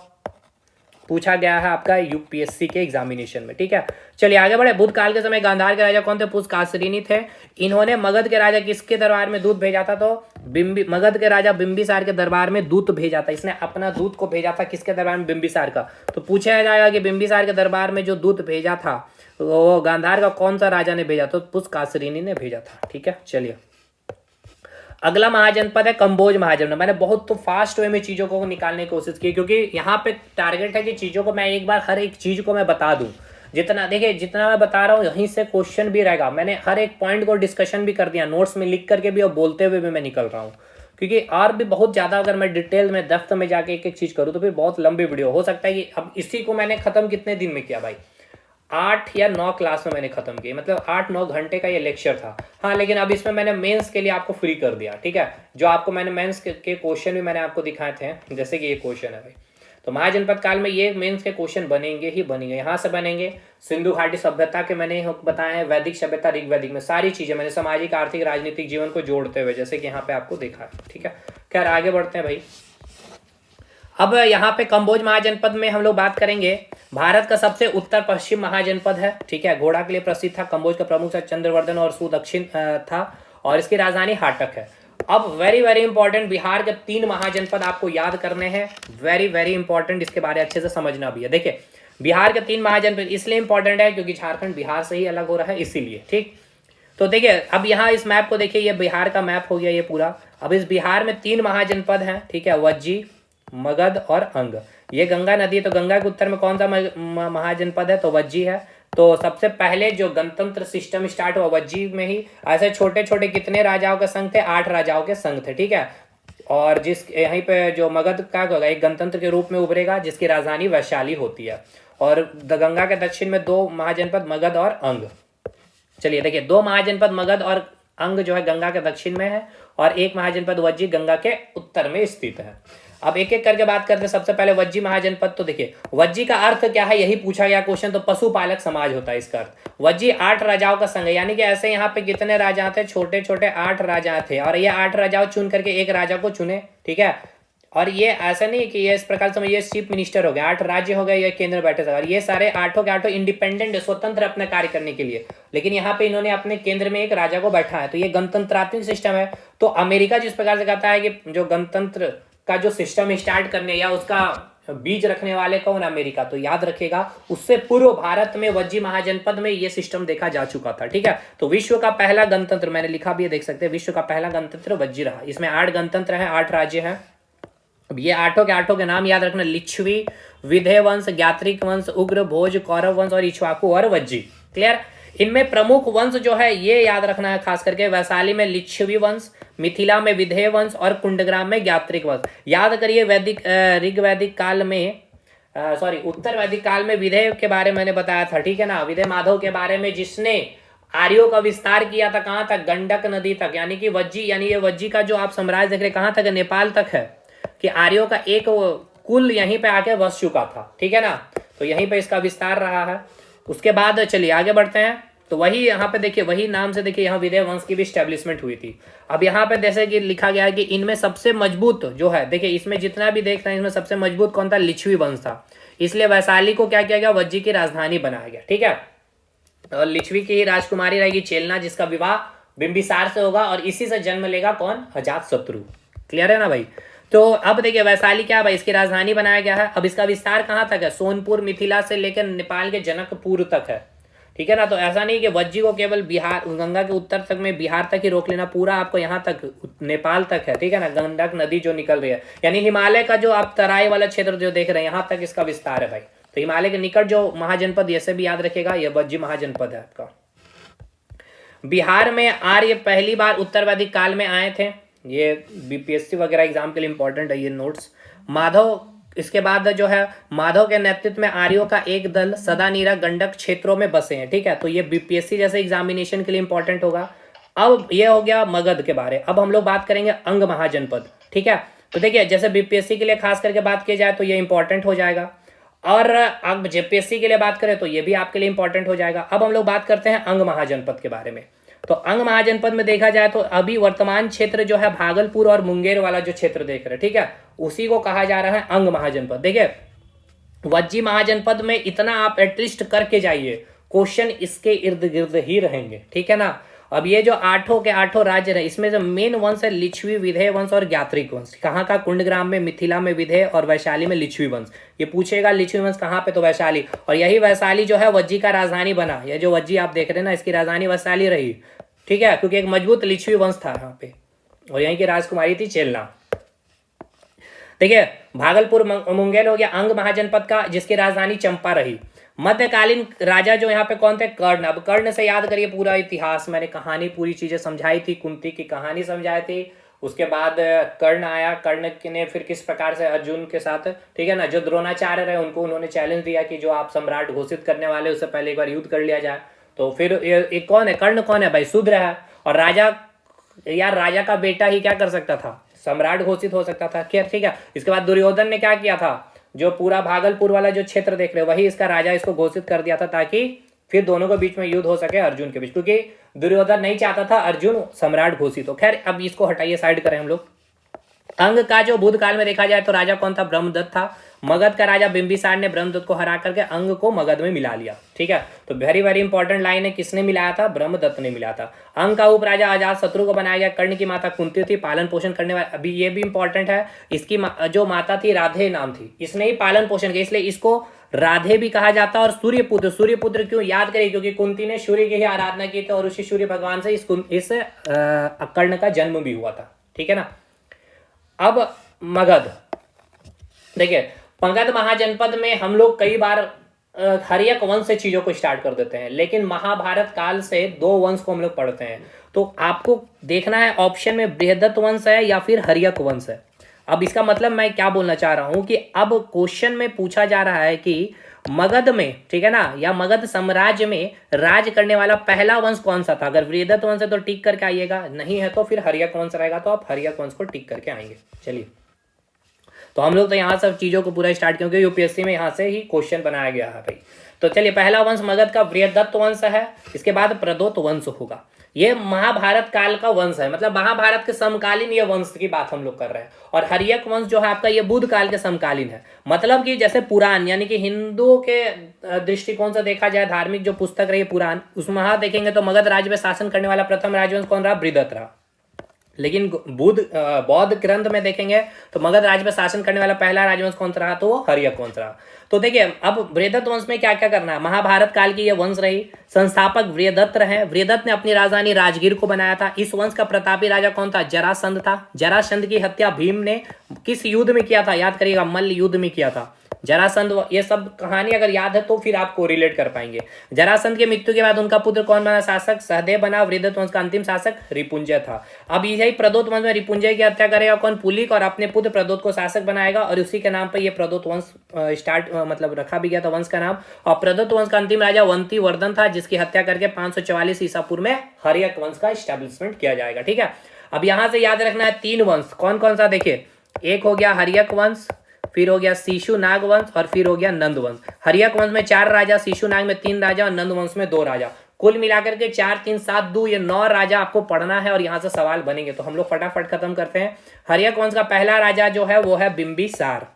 पूछा गया है आपका यूपीएससी के एग्जामिनेशन में, ठीक है। चलिए आगे बढ़े। बुद्ध काल के समय गांधार के राजा कौन थे? पुष्करसिनी थे। इन्होंने मगध के राजा किसके दरबार में दूत भेजा था? तो मगध के राजा बिंबिसार के दरबार में दूत भेजा था। इसने अपना दूत को भेजा था किसके दरबार में? बिंबिसार का। तो पूछा जाएगा कि बिंबिसार के दरबार में जो दूत भेजा था वो गांधार का कौन सा राजा ने भेजा? तो पुष्करसिनी ने भेजा था, ठीक है। चलिए अगला महाजनपद है कंबोज महाजनपद। मैंने बहुत तो फास्ट वे में चीज़ों को निकालने की कोशिश की, क्योंकि यहाँ पे टारगेट है कि चीज़ों को मैं एक बार हर एक चीज़ को मैं बता दूं। जितना देखिए जितना मैं बता रहा हूँ यहीं से क्वेश्चन भी रहेगा। मैंने हर एक पॉइंट को डिस्कशन भी कर दिया, नोट्स में लिख करके भी और बोलते हुए भी मैं निकल रहा हूँ, क्योंकि और भी बहुत ज़्यादा अगर मैं डिटेल में डेप्थ में जाके एक एक चीज़ करूँ तो फिर बहुत लंबी वीडियो हो सकता है। कि अब इसी को मैंने खत्म कितने दिन में किया भाई? 8 या 9 क्लास में मैंने खत्म किया, मतलब 8-9 घंटे का ये लेक्चर था। हाँ लेकिन अब इसमें मैंने मेंस के लिए आपको फ्री कर दिया, ठीक है। जो आपको मैंने मेंस के क्वेश्चन भी मैंने आपको दिखाए थे, जैसे कि ये क्वेश्चन है भाई। तो महाजनपद काल में ये मेंस के क्वेश्चन बनेंगे ही बनेंगे। यहाँ से बनेंगे सिंधु घाटी सभ्यता के मैंने बताया है, वैदिक सभ्यता, ऋग्वैदिक में सारी चीजें मैंने सामाजिक आर्थिक राजनीतिक जीवन को जोड़ते हुए, जैसे कि यहाँ पे आपको देखा है, ठीक है। खैर आगे बढ़ते हैं भाई। अब यहाँ पे कंबोज महाजनपद में हम लोग बात करेंगे। भारत का सबसे उत्तर पश्चिम महाजनपद है, ठीक है। घोड़ा के लिए प्रसिद्ध था। कंबोज का प्रमुख था चंद्रवर्धन और सुदक्षिण था, और इसकी राजधानी हाटक है। अब वेरी वेरी इंपॉर्टेंट, बिहार के 3 महाजनपद आपको याद करने हैं। वेरी वेरी इंपॉर्टेंट, इसके बारे अच्छे से समझना भी है। देखिए बिहार के 3 महाजनपद इसलिए इंपॉर्टेंट है क्योंकि झारखंड बिहार से ही अलग हो रहा है, इसीलिए, ठीक। तो देखिए अब यहाँ इस मैप को देखिए, ये बिहार का मैप हो गया ये पूरा। अब इस बिहार में 3 महाजनपद हैं, ठीक है। वज्जी, मगध और अंग। ये गंगा नदी, तो गंगा के उत्तर में कौन सा महाजनपद है? तो वज्जी है। तो सबसे पहले जो गणतंत्र सिस्टम स्टार्ट हुआ वज्जी में ही। ऐसे छोटे छोटे कितने राजाओं के संघ थे? 8 राजाओं के संघ थे, ठीक है। और जिस यहीं पे जो मगध का होगा एक गणतंत्र के रूप में उभरेगा, जिसकी राजधानी वैशाली होती है। और गंगा के दक्षिण में 2 महाजनपद मगध और अंग। चलिए देखिए 2 महाजनपद मगध और अंग जो है गंगा के दक्षिण में है, और 1 महाजनपद वज्जी गंगा के उत्तर में स्थित है। अब एक एक करके बात करते हैं। सबसे पहले वज्जी महाजनपद। तो देखिए वज्जी का अर्थ क्या है, यही पूछा गया क्वेश्चन। तो पशुपालक समाज होता है इसका अर्थ। वज्जी 8 राजाओं का संघ है, यानी कि ऐसे यहाँ पे कितने राजा थे? छोटे छोटे 8 राजा थे, और ये 8 राजाओं चुन करके एक राजा को चुने, ठीक है। और ये ऐसा नहीं कि ये इस प्रकार से ये चीफ मिनिस्टर हो गए, 8 राज्य हो गए, ये केंद्र बैठे थे, और ये सारे 8 के 8 इंडिपेंडेंट स्वतंत्र अपना कार्य करने के लिए। लेकिन यहाँ पे इन्होंने अपने केंद्र में एक राजा को बैठा है, तो ये गणतंत्रात्मक सिस्टम है। तो अमेरिका जिस प्रकार से कहता है कि जो गणतंत्र का जो सिस्टम स्टार्ट करने या उसका बीज रखने वाले कौन? अमेरिका। तो याद रखेगा उससे पूर्व भारत में वज्जी महाजनपद में ये सिस्टम देखा जा चुका था, ठीक है। तो विश्व का पहला गणतंत्र, मैंने लिखा भी है, देख सकते हैं, विश्व का पहला गणतंत्र वज्जी रहा। इसमें 8 गणतंत्र है, 8 राज्य हैं। अब ये 8 के नाम याद रखना। लिच्छवी, विधेय वंश, ज्ञात्रिक वंश, उग्र, भोज, कौरव वंश और इक्ष्वाकु और वज्जी। क्लियर। इनमें प्रमुख वंश जो है ये याद रखना है, खास करके वैशाली में लिच्छवी वंश, मिथिला में विधेय वंश और कुंडग्राम में ज्ञात्रिक वंश। याद करिए वैदिक ऋग्वैदिक काल में उत्तर वैदिक काल में विधेय के बारे में मैंने बताया था, ठीक है ना। विधेय माधव के बारे में, जिसने आर्यों का विस्तार किया था कहाँ तक? गंडक नदी तक। यानी कि वज्जी, यानी ये वज्जी का जो आप साम्राज्य देख रहे कहाँ तक है? नेपाल तक है। कि आर्यों का एक कुल यहीं पे आके बस चुका था, ठीक है ना। तो यहीं पे इसका विस्तार रहा है। उसके बाद चलिए आगे बढ़ते हैं। तो वही यहाँ पे देखिए, वही नाम से देखिए यहाँ विधेय वंश की भी स्टैब्लिशमेंट हुई थी। अब यहाँ पे जैसे कि लिखा गया है कि इनमें सबसे मजबूत जो है, देखिए इसमें जितना भी देख रहे हैं इसमें सबसे मजबूत कौन था? लिच्छवी वंश था। इसलिए वैशाली को क्या किया गया? वज्जी की राजधानी बनाया गया, ठीक है। और लिच्छवी की राजकुमारी रहेगी चेलना, जिसका विवाह बिंबिसार से होगा, और इसी से जन्म लेगा कौन? अजातशत्रु। क्लियर है ना भाई। तो अब देखिए वैशाली क्या भाई, इसकी राजधानी बनाया गया है। अब इसका विस्तार कहाँ तक है? सोनपुर, मिथिला से लेकर नेपाल के जनकपुर तक है, ठीक है ना। तो ऐसा नहीं कि वज्जी को केवल बिहार, गंगा के उत्तर तक में बिहार तक ही रोक लेना, पूरा आपको यहाँ तक नेपाल तक है, ठीक है ना। गंडक नदी जो निकल रही है, यानी हिमालय का जो आप तराई वाला क्षेत्र जो देख रहे हैं यहाँ तक इसका विस्तार है भाई। तो हिमालय के निकट जो महाजनपद, ऐसे भी याद रखेगा, ये वज्जी महाजनपद है आपका। बिहार में आर्य पहली बार उत्तर वैदिक काल में आए थे। ये बीपीएससी वगैरह एग्जाम के लिए इंपॉर्टेंट है ये नोट्स। माधव, इसके बाद जो है माधव के नेतृत्व में आर्यों का एक दल सदानीरा गंडक क्षेत्रों में बसे हैं, ठीक है। तो ये बीपीएससी जैसे एग्जामिनेशन के लिए इंपॉर्टेंट होगा। अब ये हो गया मगध के बारे। अब हम लोग बात करेंगे अंग महाजनपद, ठीक है। तो देखिए जैसे बीपीएससी के लिए खास करके बात की जाए तो ये इंपॉर्टेंट हो जाएगा, और अब जेपीएससी के लिए बात करें तो ये भी आपके लिए इंपॉर्टेंट हो जाएगा। अब हम लोग बात करते हैं अंग महाजनपद के बारे में। तो अंग महाजनपद में देखा जाए तो अभी वर्तमान क्षेत्र जो है भागलपुर और मुंगेर वाला जो क्षेत्र देख रहे हैं, ठीक है, उसी को कहा जा रहा है अंग महाजनपद। देखिए वज्जी महाजनपद में इतना आप एटलीस्ट करके जाइए, क्वेश्चन इसके इर्द गिर्द ही रहेंगे, ठीक है ना। अब ये जो आठों के आठों राज्य रहे, इसमें जो मेन वंश है लिच्छवी, विधेय वंश और ज्ञात्रिक वंश। कहाँ का? कुंडग्राम में, मिथिला में विधेय और वैशाली में लिच्छवी वंश। ये पूछेगा लिच्छवी वंश कहाँ पे, तो वैशाली। और यही वैशाली जो है वज्जी का राजधानी बना। ये जो वज्जी आप देख रहे हैं ना, इसकी राजधानी वैशाली रही, ठीक है, क्योंकि एक मजबूत लिच्छवी वंश था यहाँ पे, और यहीं की राजकुमारी थी चेलना। देखिए, भागलपुर मुंगेर हो गया अंग महाजनपद का, जिसकी राजधानी चंपा रही। मध्यकालीन राजा जो यहाँ पे कौन थे? कर्ण। अब कर्ण से याद करिए पूरा इतिहास, मैंने कहानी पूरी चीजें समझाई थी, कुंती की कहानी समझाई थी। उसके बाद कर्ण आया, कर्ण ने फिर किस प्रकार से अर्जुन के साथ, ठीक है ना, जो द्रोणाचार्य रहे उनको उन्होंने चैलेंज दिया कि जो आप सम्राट घोषित करने वाले उससे पहले एक बार युद्ध कर लिया जाए। तो फिर ये कौन है? कर्ण कौन है भाई? शूद्र है। और राजा, यार राजा का बेटा ही क्या कर सकता था? सम्राट घोषित हो सकता था, क्या, ठीक है। इसके बाद दुर्योधन ने क्या किया था? जो पूरा भागलपुर वाला जो क्षेत्र देख रहे हो, वही इसका राजा इसको घोषित कर दिया था, ताकि फिर दोनों के बीच में युद्ध हो सके अर्जुन के बीच, क्योंकि दुर्योधन नहीं चाहता था अर्जुन सम्राट घोषित हो। खैर, अब इसको हटाइए, साइड करें हम लोग। अंग का जो बुद्ध काल में देखा जाए तो राजा कौन था? ब्रह्मदत्त था। मगध का राजा बिंबिसार ने ब्रह्मदत्त को हरा करके अंग को मगध में मिला लिया, ठीक है। तो वेरी वेरी इंपॉर्टेंट लाइन है, किसने मिलाया था? ब्रह्मदत्त ने मिलाया था। अंग का उपराजा अजात शत्रु को बनाया गया। कर्ण की माता कुंती थी, पालन पोषण करने वाले। अभी ये भी इंपॉर्टेंट है, इसकी जो माता थी राधे नाम थी, इसने ही पालन पोषण किया, इसलिए इसको राधे भी कहा जाता है। और सूर्यपुत्र, सूर्यपुत्र क्यों याद करिए? क्योंकि कुंती ने सूर्य की ही आराधना की थी, और उसी सूर्य भगवान से इस कर्ण का जन्म भी हुआ था, ठीक है ना। अब मगध, देखिए मगध महाजनपद में हम लोग कई बार हर्यक वंश से चीजों को स्टार्ट कर देते हैं, लेकिन महाभारत काल से दो वंश को हम लोग पढ़ते हैं। तो आपको देखना है ऑप्शन में बृहदत्त वंश है या फिर हर्यक वंश है। अब इसका मतलब मैं क्या बोलना चाह रहा हूं कि अब क्वेश्चन में पूछा जा रहा है कि मगध में, ठीक है ना, या मगध साम्राज्य में राज करने वाला पहला वंश कौन सा था। अगर बृहदत्त वंश है तो टिक करके आइएगा, नहीं है तो फिर हर्यक वंश रहेगा, तो आप हर्यक वंश को टिक करके आएंगे। चलिए, तो हम लोग तो यहाँ सब चीज़ों को पूरा स्टार्ट क्योंकि यूपीएससी में यहाँ से ही क्वेश्चन बनाया गया है भाई। तो चलिए, पहला वंश मगध का बृहदत्त वंश है, इसके बाद प्रदोत वंश होगा। ये महाभारत काल का वंश है, मतलब महाभारत के समकालीन ये वंश की बात हम लोग कर रहे हैं। और हर्यक वंश जो है आपका, ये बुद्ध काल के समकालीन है। मतलब कि जैसे पुराण, यानी कि हिंदुओं के दृष्टिकोण से देखा जाए, धार्मिक जो पुस्तक रही पुराण, उसमें वहां देखेंगे तो मगध राज्य में शासन करने वाला प्रथम राजवंश कौन रहा? बृहदत्त रहा। लेकिन बौद्ध ग्रंथ में देखेंगे तो मगध राज्य पर शासन करने वाला पहला राजवंश कौन सा रहा? तो वो हर्यक वंश रहा। तो देखिए, अब बृहदत्त वंश में क्या क्या करना है। महाभारत काल की ये वंश रही, संस्थापक बृहदत्त रहे। बृहदत्त ने अपनी राजधानी राजगीर को बनाया था। इस वंश का प्रतापी राजा कौन था? जरासंध था। जरासंध की हत्या भीम ने किस युद्ध में किया था? याद करिएगा, मल्ल युद्ध में किया था जरासंध। ये सब कहानी अगर याद है तो फिर आपको रिलेट कर पाएंगे। जरासंध की मृत्यु के बाद उनका पुत्र कौन बना शासक? सहदेव बना। बृहदत्त वंश का अंतिम शासक रिपुंजय था। अब यही प्रदोत वंश में रिपुंजय की हत्या करेगा कौन? पुलिक, और अपने पुत्र प्रदोत को शासक बनाएगा, और उसी के नाम पर यह प्रदोत वंश स्टार्ट मतलब रखा भी गया था वंश का नाम। और प्रदोत वंश का अंतिम राजा वंती वर्धन था, जिसकी हत्या करके 544 ईसा पूर्व में हर्यक वंश का स्टैब्लिशमेंट किया जाएगा, ठीक है। अब यहां से याद रखना है तीन वंश, कौन कौन सा? देखिए, एक हो गया हर्यक वंश, फिर हो गया शिशुनाग वंश, और फिर हो गया नंद वंश। हर्यक वंश में 4 राजा, शिशुनाग में 3 राजा, और नंद वंश में 2 राजा। कुल मिलाकर के 4 3 7 2 ये 9 राजा आपको पढ़ना है, और यहां से सवाल बनेंगे। तो हम लोग फटाफट खत्म करते हैं। हर्यक वंश का पहला राजा जो है वो है बिंबिसार।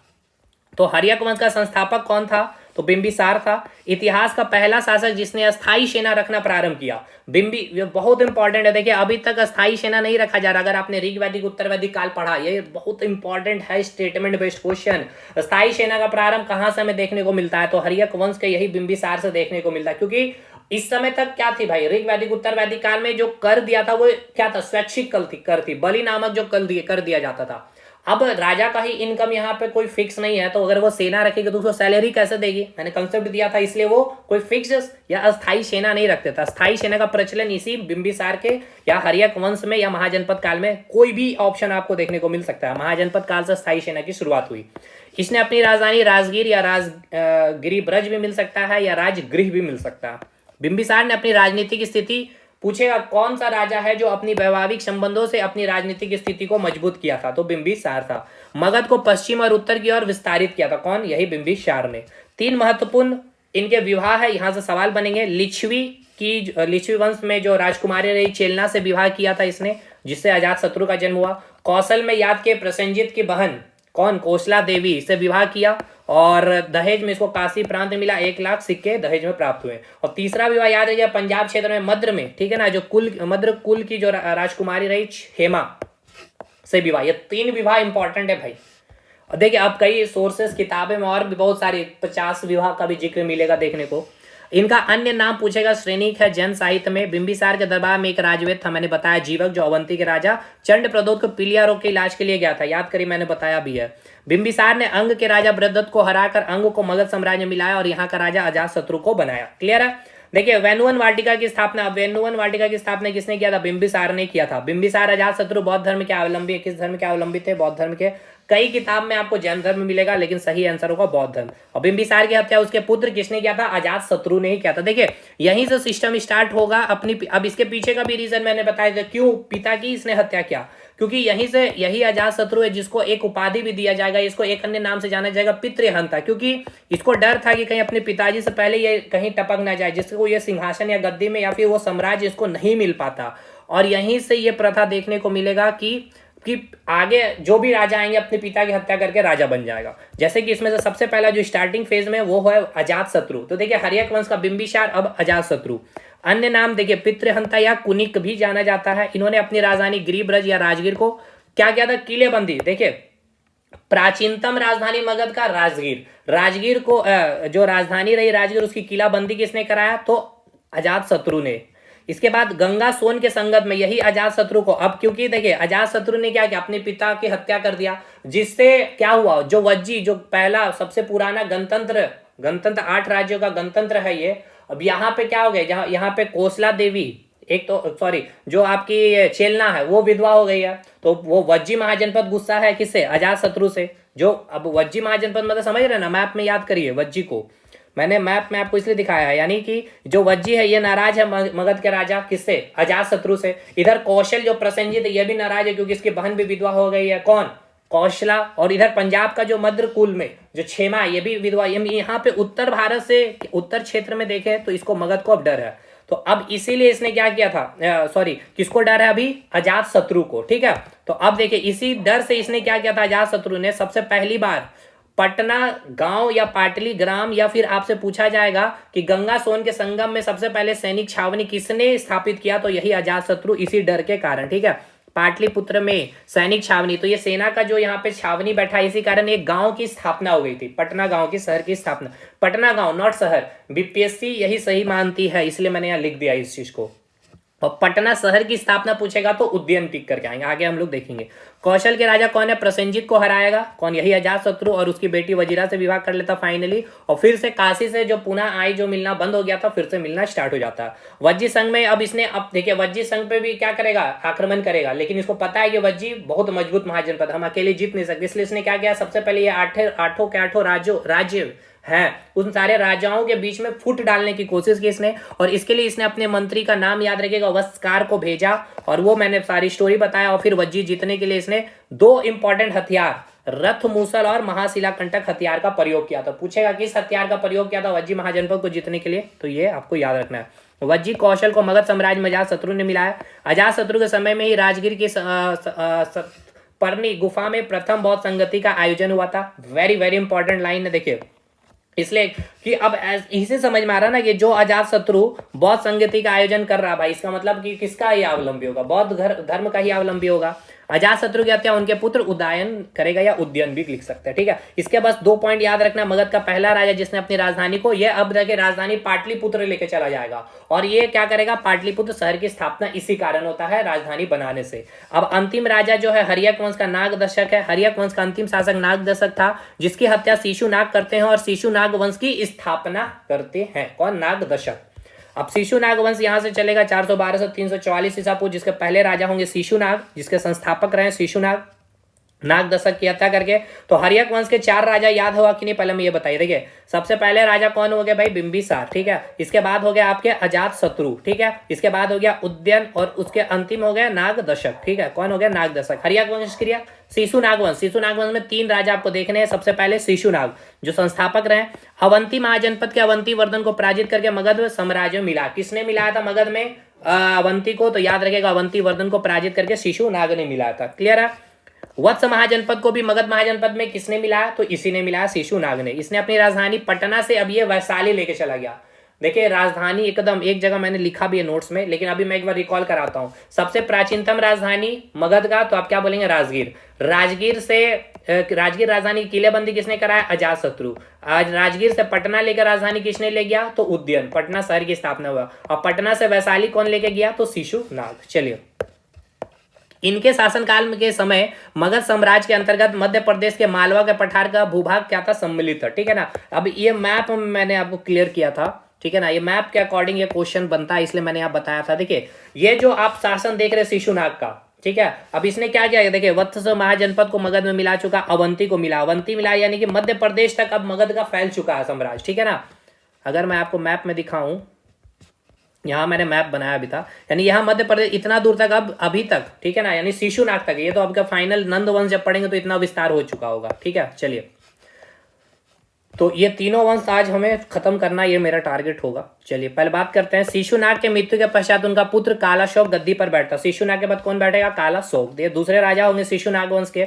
तो हर्यक वंश का संस्थापक कौन था? तो बिंबिसार था। इतिहास का पहला शासक जिसने अस्थाई सेना रखना प्रारंभ किया, बिंबी। बहुत इंपॉर्टेंट है, देखिए अभी तक अस्थाई सेना नहीं रखा जा रहा। अगर आपने ऋग वैदिक उत्तर वैदिक काल पढ़ा, ये बहुत इंपॉर्टेंट है, स्टेटमेंट बेस्ड क्वेश्चन। अस्थाई सेना का प्रारंभ कहां से हमें देखने को मिलता है? तो हर्यक वंश के यही बिंबिसार से देखने को मिलता है। क्योंकि इस समय तक क्या थी भाई, ऋग वैदिक उत्तर वैदिक काल में जो कर दिया था वो क्या था? स्वैच्छिक कर थी, बलि नामक जो कर दिया जाता था। अब राजा का ही इनकम यहाँ पे कोई फिक्स नहीं है, तो अगर वो सेना रखेगी तो उसको सैलरी कैसे देगी? मैंने कंसेप्ट दिया था, इसलिए वो कोई फिक्स या अस्थाई सेना नहीं रखते था। अस्थाई सेना का प्रचलन इसी बिंबिसार के या हर्यक वंश में या महाजनपद काल में कोई भी ऑप्शन आपको देखने को मिल सकता है। महाजनपद काल से अस्थाई सेना की शुरुआत हुई। इसने अपनी राजधानी राजगीर या राजगिरी ब्रज भी मिल सकता है, या राजगृह भी मिल सकता है। बिंबिसार ने अपनी राजनीतिक स्थिति, पूछेगा कौन सा राजा है जो अपनी वैवाहिक संबंधों से अपनी राजनीतिक स्थिति को मजबूत किया था? तो बिंबिसार था। मगध को पश्चिम और उत्तर की ओर विस्तारित किया था, कौन? यही बिंबिसार ने। 3 महत्वपूर्ण इनके विवाह है, यहां से सवाल बनेंगे। लिच्छवी वंश में जो राजकुमारी रही चेलना से विवाह किया था इसने, जिससे अजात शत्रु का जन्म हुआ। कौशल में याद के प्रसेनजित की बहन कौन, कोसला देवी से विवाह किया और दहेज में इसको काशी प्रांत में मिला, 1 लाख सिक्के दहेज में प्राप्त हुए। और तीसरा विवाह याद रखिए पंजाब क्षेत्र में मद्र में, ठीक है ना, जो मद्र कुल की जो राजकुमारी रही हेमा से विवाह। ये 3 विवाह इंपॉर्टेंट है भाई। और देखिए अब कई सोर्सेस किताबें में और भी बहुत सारी 50 विवाह का भी जिक्र मिलेगा देखने को। इनका अन्य नाम पूछेगा, श्रेणिक है जैन साहित्य में। बिंबिसार के दरबार में एक राजवेद था, मैंने बताया जीवक, जो अवंती के राजा चंड प्रदोत को पीलिया रोग के इलाज के लिए गया था, याद करिए मैंने बताया भी है। बिंबिसार ने अंग के राजा बृहदत्त को हराकर अंग को मगध साम्राज्य में मिलाया और यहाँ का राजा अजातशत्रु को बनाया। क्लियर है। देखिए वेनुवन वाटिका की स्थापना किसने किया था, बिंबिसार ने किया था। बिंबिसार अजातशत्रु बौद्ध धर्म के अवलंबी, किस धर्म के अवलंबी थे, बौद्ध धर्म के। कई किताब में आपको जैन धर्म मिलेगा लेकिन सही आंसर होगा बौद्ध धर्म। और बिंबिसार की हत्या उसके पुत्र किसने किया था, अजातशत्रु ने ही किया था। देखिए यहीं से सिस्टम स्टार्ट होगा अपनी। अब इसके पीछे का भी रीजन मैंने बताया था, क्यों पिता की इसने हत्या किया, क्योंकि यहीं से यही अजातशत्रु है जिसको एक उपाधि भी दिया जाएगा, इसको एक अन्य नाम से जाना जाएगा पितृहंता, क्योंकि इसको डर था कि कहीं अपने पिताजी से पहले ये कहीं टपक ना जाए, जिसको ये सिंहासन या गद्दी में या फिर वो साम्राज्य इसको नहीं मिल पाता। और यहीं से ये प्रथा देखने को मिलेगा कि आगे जो भी राजा आएंगे अपने पिता की हत्या करके राजा बन जाएगा। जैसे कि इसमें से सबसे पहला जो स्टार्टिंग फेज में वो है अजातशत्रु। तो देखिए हर्यक वंश का बिंबिसार, अब अजातशत्रु। अन्य नाम देखिए पितृहंता या कुनिक भी जाना जाता है। इन्होंने अपनी राजधानी गिरिब्रज या राजगीर को क्या किया था, किलेबंदी। देखिए प्राचीनतम राजधानी मगध का राजगीर को जो राजधानी रही राजगीर, उसकी किलाबंदी किसने कराया, तो अजातशत्रु ने। इसके बाद गंगा सोन के संगत में यही अजातशत्रु को, अब क्योंकि देखिए अजातशत्रु ने क्या किया, अपने पिता की हत्या कर दिया, जिससे क्या हुआ, जो वज्जी, जो पहला सबसे पुराना गणतंत्र 8 राज्यों का गणतंत्र है ये, अब यहाँ पे क्या हो गया, यहाँ पे कोसला देवी, एक तो सॉरी जो आपकी चेलना है वो विधवा हो गई है, तो वो वज्जी महाजनपद गुस्सा है किससे, अजातशत्रु से। जो अब वज्जी महाजनपद मतलब समझ रहे ना, मैप में याद करिए वज्जी को, मैंने मैप में आपको इसलिए दिखाया है, यानी कि जो वज्जी है ये नाराज है मगध के राजा किससे, अजातशत्रु से। इधर कौशल जो प्रसेनजीत है ये भी नाराज है क्योंकि इसकी बहन भी विधवा हो गई है, कौन, कौशला। और इधर पंजाब का जो मद्र कुल में जो क्षेमा ये भी विधवा। यहाँ पे उत्तर भारत से उत्तर क्षेत्र में देखें तो इसको मगध को अब डर है, तो अब इसीलिए इसने क्या किया था, सॉरी किसको डर है अभी, अजातशत्रु को, ठीक है। तो अब देखिए इसी डर से इसने क्या किया था, अजातशत्रु ने सबसे पहली बार पटना गांव या पाटली ग्राम, या फिर आपसे पूछा जाएगा कि गंगा सोन के संगम में सबसे पहले सैनिक छावनी किसने स्थापित किया, तो यही अजातशत्रु, इसी डर के कारण, ठीक है। पाटलिपुत्र में सैनिक छावनी, तो ये सेना का जो यहाँ पे छावनी बैठा, इसी कारण एक गांव की स्थापना हो गई थी, पटना गांव की, शहर की स्थापना, पटना गांव नॉट शहर। बीपीएससी यही सही मानती है, इसलिए मैंने यहाँ लिख दिया इस चीज को। और पटना शहर की स्थापना पूछेगा तो उद्यन पिक करके आएंगे, आगे हम लोग देखेंगे। कौशल के राजा कौन है, प्रसेनजीत को हराएगा, कौन, यही अजातशत्रु, और उसकी बेटी वजीरा से विवाह कर लेता फाइनली। और फिर से काशी से जो पुनः आई, जो मिलना बंद हो गया था, फिर से मिलना स्टार्ट हो जाता है। वज्जी संघ में अब इसने, अब देखिए वज्जी संघ पे भी क्या करेगा, आक्रमण करेगा, लेकिन इसको पता है कि वज्जी बहुत मजबूत महाजनपद, हम अकेले जीत नहीं सकते, इसलिए इसने क्या किया, सबसे पहले ये आठों के आठों राज्य है उन सारे राजाओं के बीच में फुट डालने की कोशिश की इसने। और इसके लिए इसने अपने मंत्री का नाम याद रखिएगा, वस्कार को भेजा, और वो मैंने सारी स्टोरी बताया। और फिर वज्जी जीतने के लिए इसने 2 इंपॉर्टेंट हथियार, रथ मूसल और महाशिलाकंटक हथियार का प्रयोग किया था। पूछेगा किस हथियार का प्रयोग किया था वज्जी महाजनपद को जीतने के लिए, तो ये आपको याद रखना है। वज्जी कौशल को मगध साम्राज्य में अजातशत्रु ने मिलाया। अजातशत्रु के समय में ही राजगीर की परनी गुफा में प्रथम बौद्ध संगति का आयोजन हुआ था। वेरी वेरी इंपॉर्टेंट लाइन है, देखिए इसलिए कि अब इसे समझ में आ रहा ना कि जो अजातशत्रु बौद्ध संगति का आयोजन कर रहा भाई, इसका मतलब कि किसका ही अवलंबी होगा, बौद्ध धर्म का ही अवलंबी होगा। अजातशत्रु की हत्या उनके पुत्र उदयन करेगा, या उद्यन भी लिख सकते हैं, ठीक है। इसके बस 2 पॉइंट याद रखना, मगध का पहला राजा जिसने अपनी राजधानी को, ये अब देखिए राजधानी पाटलिपुत्र लेके चला जाएगा, और ये क्या करेगा, पाटलिपुत्र शहर की स्थापना इसी कारण होता है, राजधानी बनाने से। अब अंतिम राजा जो है हर्यक वंश का नागदशक है। हर्यक वंश का अंतिम शासक नागदशक था, जिसकी हत्या शिशुनाग करते हैं और शिशुनाग वंश की स्थापना करते हैं, कौन, नागदशक। अब शिशुनाग वंश यहाँ से चलेगा 412 से 344 ईसा पूर्व, जिसके पहले राजा होंगे शिशुनाग, जिसके संस्थापक रहे शिशुनाग, नागदशक की हत्या करके। तो हर्यक वंश के 4 राजा याद हुआ कि नहीं, पहले मैं ये बताइए। देखिए सबसे पहले राजा कौन हो गया भाई, बिंबिसार, ठीक है। इसके बाद हो गया आपके अजातशत्रु, ठीक है। इसके बाद हो गया उद्यन, और उसके अंतिम हो गया नागदशक, ठीक है। कौन हो गया, नागदशक। हर्यक वंश क्रिया शिशुनाग वंश। शिशुनाग वंश में 3 राजा आपको देखने हैं। सबसे पहले शिशुनाग जो संस्थापक रहे, अवंती महाजनपद के अवंती वर्धन को पराजित करके मगध साम्राज्य में मिला। किसने मिलाया था मगध में अवंती को, तो याद रखेगा अवंती वर्धन को पराजित करके शिशुनाग ने मिलाया था, क्लियर है। वत्स महाजनपद को भी मगध महाजनपद में किसने मिलाया? तो इसी ने मिलाया, शिशुनाग ने। इसने अपनी राजधानी पटना से अब ये वैशाली लेके चला गया। देखिए राजधानी एकदम एक जगह मैंने लिखा भी है नोट्स में, लेकिन अभी मैं एक बार रिकॉल कराता हूँ। सबसे प्राचीनतम राजधानी मगध का, तो आप क्या बोलेंगे? राजगीर। राजगीर राजधानी की किलेबंदी किसने कराया? अजातशत्रु। आज राजगीर से पटना लेकर राजधानी किसने ले गया? तो उद्यन, पटना शहर की स्थापना हुआ। और पटना से वैशाली कौन लेके गया? तो शिशुनाग। चलिए, इनके शासनकाल के समय मगध साम्राज्य के अंतर्गत मध्य प्रदेश के मालवा के पठार का भूभाग क्या था? सम्मिलित था। ठीक है ना। अब ये मैप मैंने आपको क्लियर किया था, ठीक है ना। ये मैप के अकॉर्डिंग ये क्वेश्चन बनता है, इसलिए मैंने यहाँ बताया था। देखिए ये जो आप शासन देख रहे हैं शिशुनाग का, ठीक है। अब इसने क्या किया? देखिए वत्स महाजनपद को मगध में मिला चुका, अवंती को मिला, अवंती मिला, यानी कि मध्य प्रदेश तक अब मगध का फैल चुका है साम्राज्य, ठीक है ना। अगर मैं आपको मैप में दिखाऊं, यहाँ मैंने मैप बनाया भी था, यानी यहाँ मध्य प्रदेश इतना दूर तक अब अभी तक, ठीक है ना, यानी शिशुनाग तक। ये तो आपका फाइनल नंद वंश जब पढ़ेंगे तो इतना विस्तार हो चुका होगा, ठीक है। चलिए, तो ये तीनों वंश आज हमें खत्म करना, ये मेरा टारगेट होगा। चलिए पहले बात करते हैं। शिशुनाग के मृत्यु के पश्चात उनका पुत्र कालाशोक गद्दी पर बैठता। शिशुनाग के बाद कौन बैठेगा? कालाशोक। ये दूसरे राजा होंगे शिशुनाग वंश के।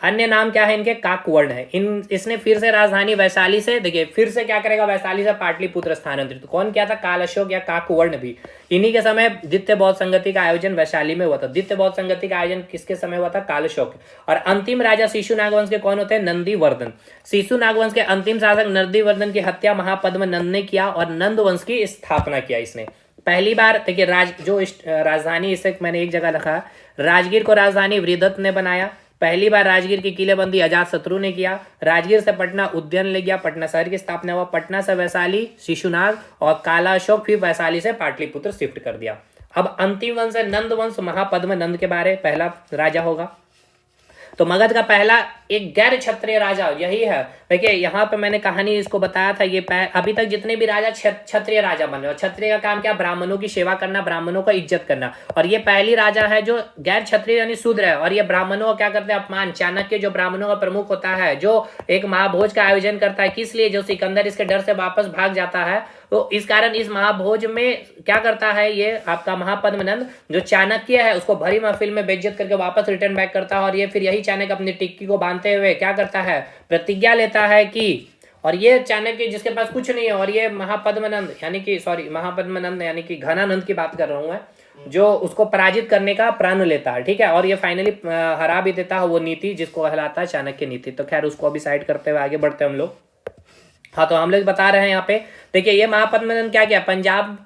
अन्य नाम क्या है इनके? काकवर्ण है। इसने फिर से राजधानी वैशाली से, देखिए फिर से क्या करेगा? वैशाली से पाटलिपुत्र स्थानांतरित। तो कौन क्या था? कालाशोक या काकवर्ण भी। इन्हीं के समय द्वितीय बौद्ध संगति का आयोजन वैशाली में हुआ था। द्वितीय बौद्ध संगति का आयोजन किसके समय हुआ था? कालाशोक। और अंतिम राजा शिशुनाग वंश के कौन होते हैं? नंदीवर्धन। शिशुनाग वंश के अंतिम शासक नंदीवर्धन की हत्या महापद्म नंद ने किया और नंद वंश की स्थापना किया इसने। पहली बार देखिए राजधानी, इसे मैंने एक जगह लिखा, राजगीर को राजधानी वृहदत्त ने बनाया। पहली बार राजगीर की किलेबंदी अजातशत्रु ने किया। राजगीर से पटना उद्यन ले गया, पटना शहर की स्थापना हुआ। पटना से वैशाली शिशुनाग और कालाशोक, फिर वैशाली से पाटलिपुत्र शिफ्ट कर दिया। अब अंतिम वंश है नंद वंश। महापद्म नंद के बारे पहला राजा होगा। तो मगध का पहला एक गैर क्षत्रिय राजा यही है। देखिए यहाँ पे मैंने कहानी इसको बताया था। ये अभी तक जितने भी राजा क्षत्रिय राजा बन रहे हैं। क्षत्रिय का काम क्या? ब्राह्मणों की सेवा करना, ब्राह्मणों का इज्जत करना। और ये पहली राजा है जो गैर क्षत्रिय यानी शूद्र है। और ये ब्राह्मणों का क्या करते हैं? अपमान। चाणक्य जो ब्राह्मणों का प्रमुख होता है, जो एक महाभोज का आयोजन करता है, किस लिए? जो सिकंदर इसके डर से वापस भाग जाता है, तो इस कारण इस महाभोज में क्या करता है ये आपका महापद्मनंद, जो चाणक्य है उसको भरी महफिल में बेइज्जत करके वापस रिटर्न बैक करता है। और ये फिर यही चाणक्य अपनी टिक्की को बांधते हुए क्या करता है? प्रतिज्ञा लेता है कि, और ये चाणक्य जिसके पास कुछ नहीं है, और ये महापद्मनंद यानी कि महापद्मनंद यानी कि घनानंद की बात कर रहा हूं मैं, जो उसको पराजित करने का प्रण लेता है, ठीक है। और ये फाइनली हरा भी देता है वो नीति जिसको कहलाता है चाणक्य नीति। तो खैर उसको अभी साइड करते हुए आगे बढ़ते हैं हम लोग। हाँ, तो हम लोग बता रहे हैं यहाँ पे, देखिए ये महापद्मनंद क्या किया? पंजाब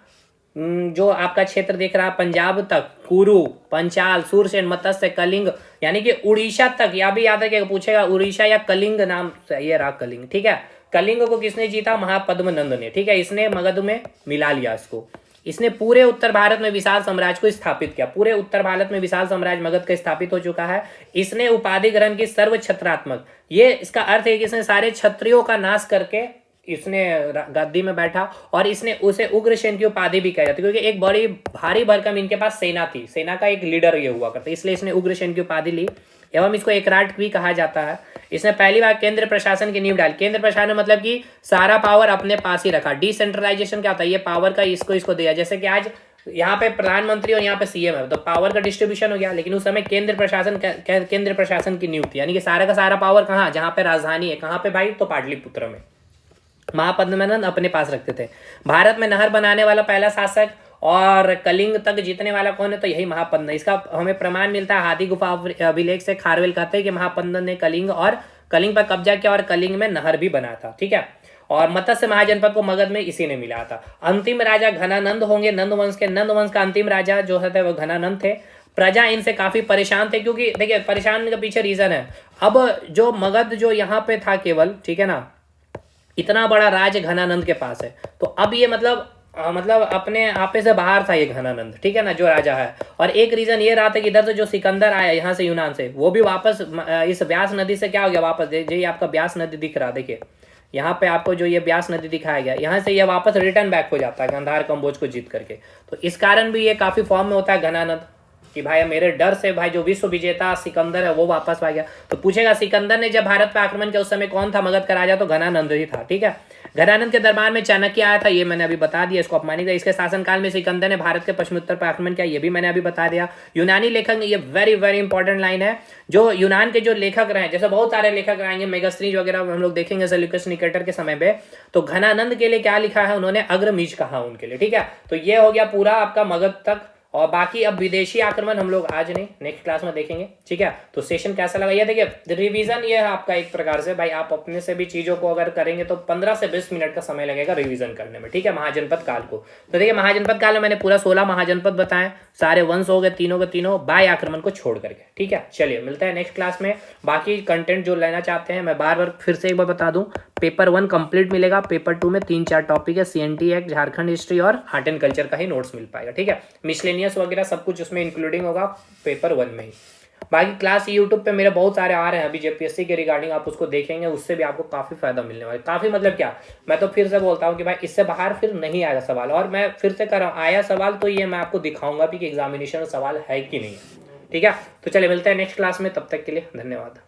जो आपका क्षेत्र देख रहा है, पंजाब तक, कुरु, पंचाल, सूरसेन, मत्स्य, कलिंग, यानी कि उड़ीसा तक। या भी याद है कि पूछेगा उड़ीसा या कलिंग नाम, ये रहा कलिंग, ठीक है। कलिंग को किसने जीता? महापद्मनंद ने, ठीक है। इसने मगध में मिला लिया इसको। इसने पूरे उत्तर भारत में विशाल साम्राज्य को स्थापित किया। पूरे उत्तर भारत में विशाल साम्राज्य मगध का स्थापित हो चुका है। इसने उपाधि ग्रहण की सर्व छत्रात्मक। ये इसका अर्थ है कि इसने सारे क्षत्रियों का नाश करके इसने गद्दी में बैठा। और इसने उसे उग्रसेन की उपाधि भी कहा जाती है, क्योंकि एक बड़ी भारी भरकम इनके पास सेना थी, सेना का एक लीडर ये हुआ करता, इसलिए इसने उग्रसेन की उपाधि ली। एवं इसको एकराट भी कहा जाता है। इसने पहली बार केंद्र प्रशासन की नींव डाली। केंद्र प्रशासन मतलब कि सारा पावर अपने पास ही रखा। डिसेंट्रलाइजेशन क्या होता है? ये पावर का इसको दिया। जैसे कि आज यहाँ पे प्रधानमंत्री और यहाँ पे सीएम है, तो पावर का डिस्ट्रीब्यूशन हो गया। लेकिन उस समय केंद्र प्रशासन की नींव थी, यानी कि सारा का सारा पावर कहाँ? जहाँ पे राजधानी है, कहाँ पे भाई? तो पाटलिपुत्र में। महापद्मनंद अपने पास रखते थे। भारत में नहर बनाने वाला पहला शासक और कलिंग तक जीतने वाला कौन है? तो यही महापद्म। इसका हमें प्रमाण मिलता है हाथी गुफा अभिलेख से। खारवेल कहते हैं कि महापद्म ने कलिंग पर कब्जा किया और कलिंग में नहर भी बना था, ठीक है। और मत्स्य महाजनपद को मगध में इसी ने मिला था। अंतिम राजा घनानंद होंगे नंद वंश के। नंद वंश का अंतिम राजा जो है वो घनानंद थे। प्रजा इनसे काफी परेशान थे, क्योंकि देखिए परेशान के पीछे रीजन है। अब जो मगध जो यहाँ पे था केवल, ठीक है ना, इतना बड़ा राज्य घनानंद के पास है। तो अब ये मतलब अपने आपे से बाहर था ये घनानंद, ठीक है ना, जो राजा है। और एक रीजन ये रहा था कि इधर से जो सिकंदर आया यहाँ से यूनान से, वो भी वापस इस व्यास नदी से क्या हो गया? वापस ये आपका व्यास नदी दिख रहा, देखिए यहाँ पे आपको जो ये व्यास नदी दिखाया गया, यहाँ से ये वापस रिटर्न बैक हो जाता है गांधार कंबोज को जीत करके। तो इस कारण भी ये काफी फॉर्म में होता है घनानंद, कि भाई मेरे डर से भाई जो विश्व विजेता सिकंदर है वो वापस आ गया। तो पूछेगा सिकंदर ने जब भारत पर आक्रमण किया उस समय कौन था मगध का राजा, तो घनानंद ही था। ठीक है, घनानंद के दरबार में चाणक्य आया था, ये मैंने अभी बता दिया, इसको अपमानित। इसके शासनकाल में सिकंदर ने भारत के पश्चिमोत्तर पर आक्रमण किया, ये भी मैंने अभी बता दिया। यूनानी लेखक, ये वेरी वेरी इंपॉर्टेंट लाइन है, जो यूनान के जो लेखक रहे, जैसे बहुत सारे लेखक रहेंगे, मेगास्थनीज वगैरह हम लोग देखेंगे सेल्यूकस निकेटर के समय पे, तो घनानंद के लिए क्या लिखा है उन्होंने, अग्रमीज कहा उनके लिए। ठीक है, तो ये हो गया पूरा आपका मगध तक। और बाकी अब विदेशी आक्रमण हम लोग आज नहीं, नेक्स्ट क्लास में देखेंगे। ठीक है, तो सेशन कैसा लगा ये देखिए, रिवीजन ये है आपका एक प्रकार से, भाई आप अपने से भी चीजों को अगर करेंगे तो 15 से 20 मिनट का समय लगेगा रिवीजन करने में। ठीक है, महाजनपद काल को, तो देखिए महाजनपद काल में मैंने पूरा 16 महाजनपद बताएं, सारे वंश हो गए तीनों के तीनों बाय आक्रमण को छोड़ करके। ठीक है, चलिए मिलते हैं नेक्स्ट क्लास में। बाकी कंटेंट जो लेना चाहते हैं, मैं बार बार फिर से एक बार बता दूं, पेपर 1 कंप्लीट मिलेगा, पेपर 2 में 3-4 टॉपिक है, CNT एक्ट, झारखंड हिस्ट्री और आर्ट एंड कल्चर का ही नोट्स मिल पाएगा। ठीक है, मिसलेनियस वगैरह सब कुछ उसमें इंक्लूडिंग होगा पेपर 1 में ही। बाकी क्लास यूट्यूब पे मेरे बहुत सारे आ रहे हैं अभी जेपीएससी के रिगार्डिंग, आप उसको देखेंगे, उससे भी आपको काफी फायदा मिलने वाला है। काफी मतलब क्या, मैं तो फिर से बोलता हूँ कि भाई इससे बाहर फिर नहीं आएगा सवाल, और मैं फिर से कर रहा हूँ, आया सवाल तो ये मैं आपको दिखाऊंगा भी कि एग्जामिनेशन में सवाल है कि नहीं। ठीक है, तो चलिए मिलते हैं नेक्स्ट क्लास में, तब तक के लिए धन्यवाद।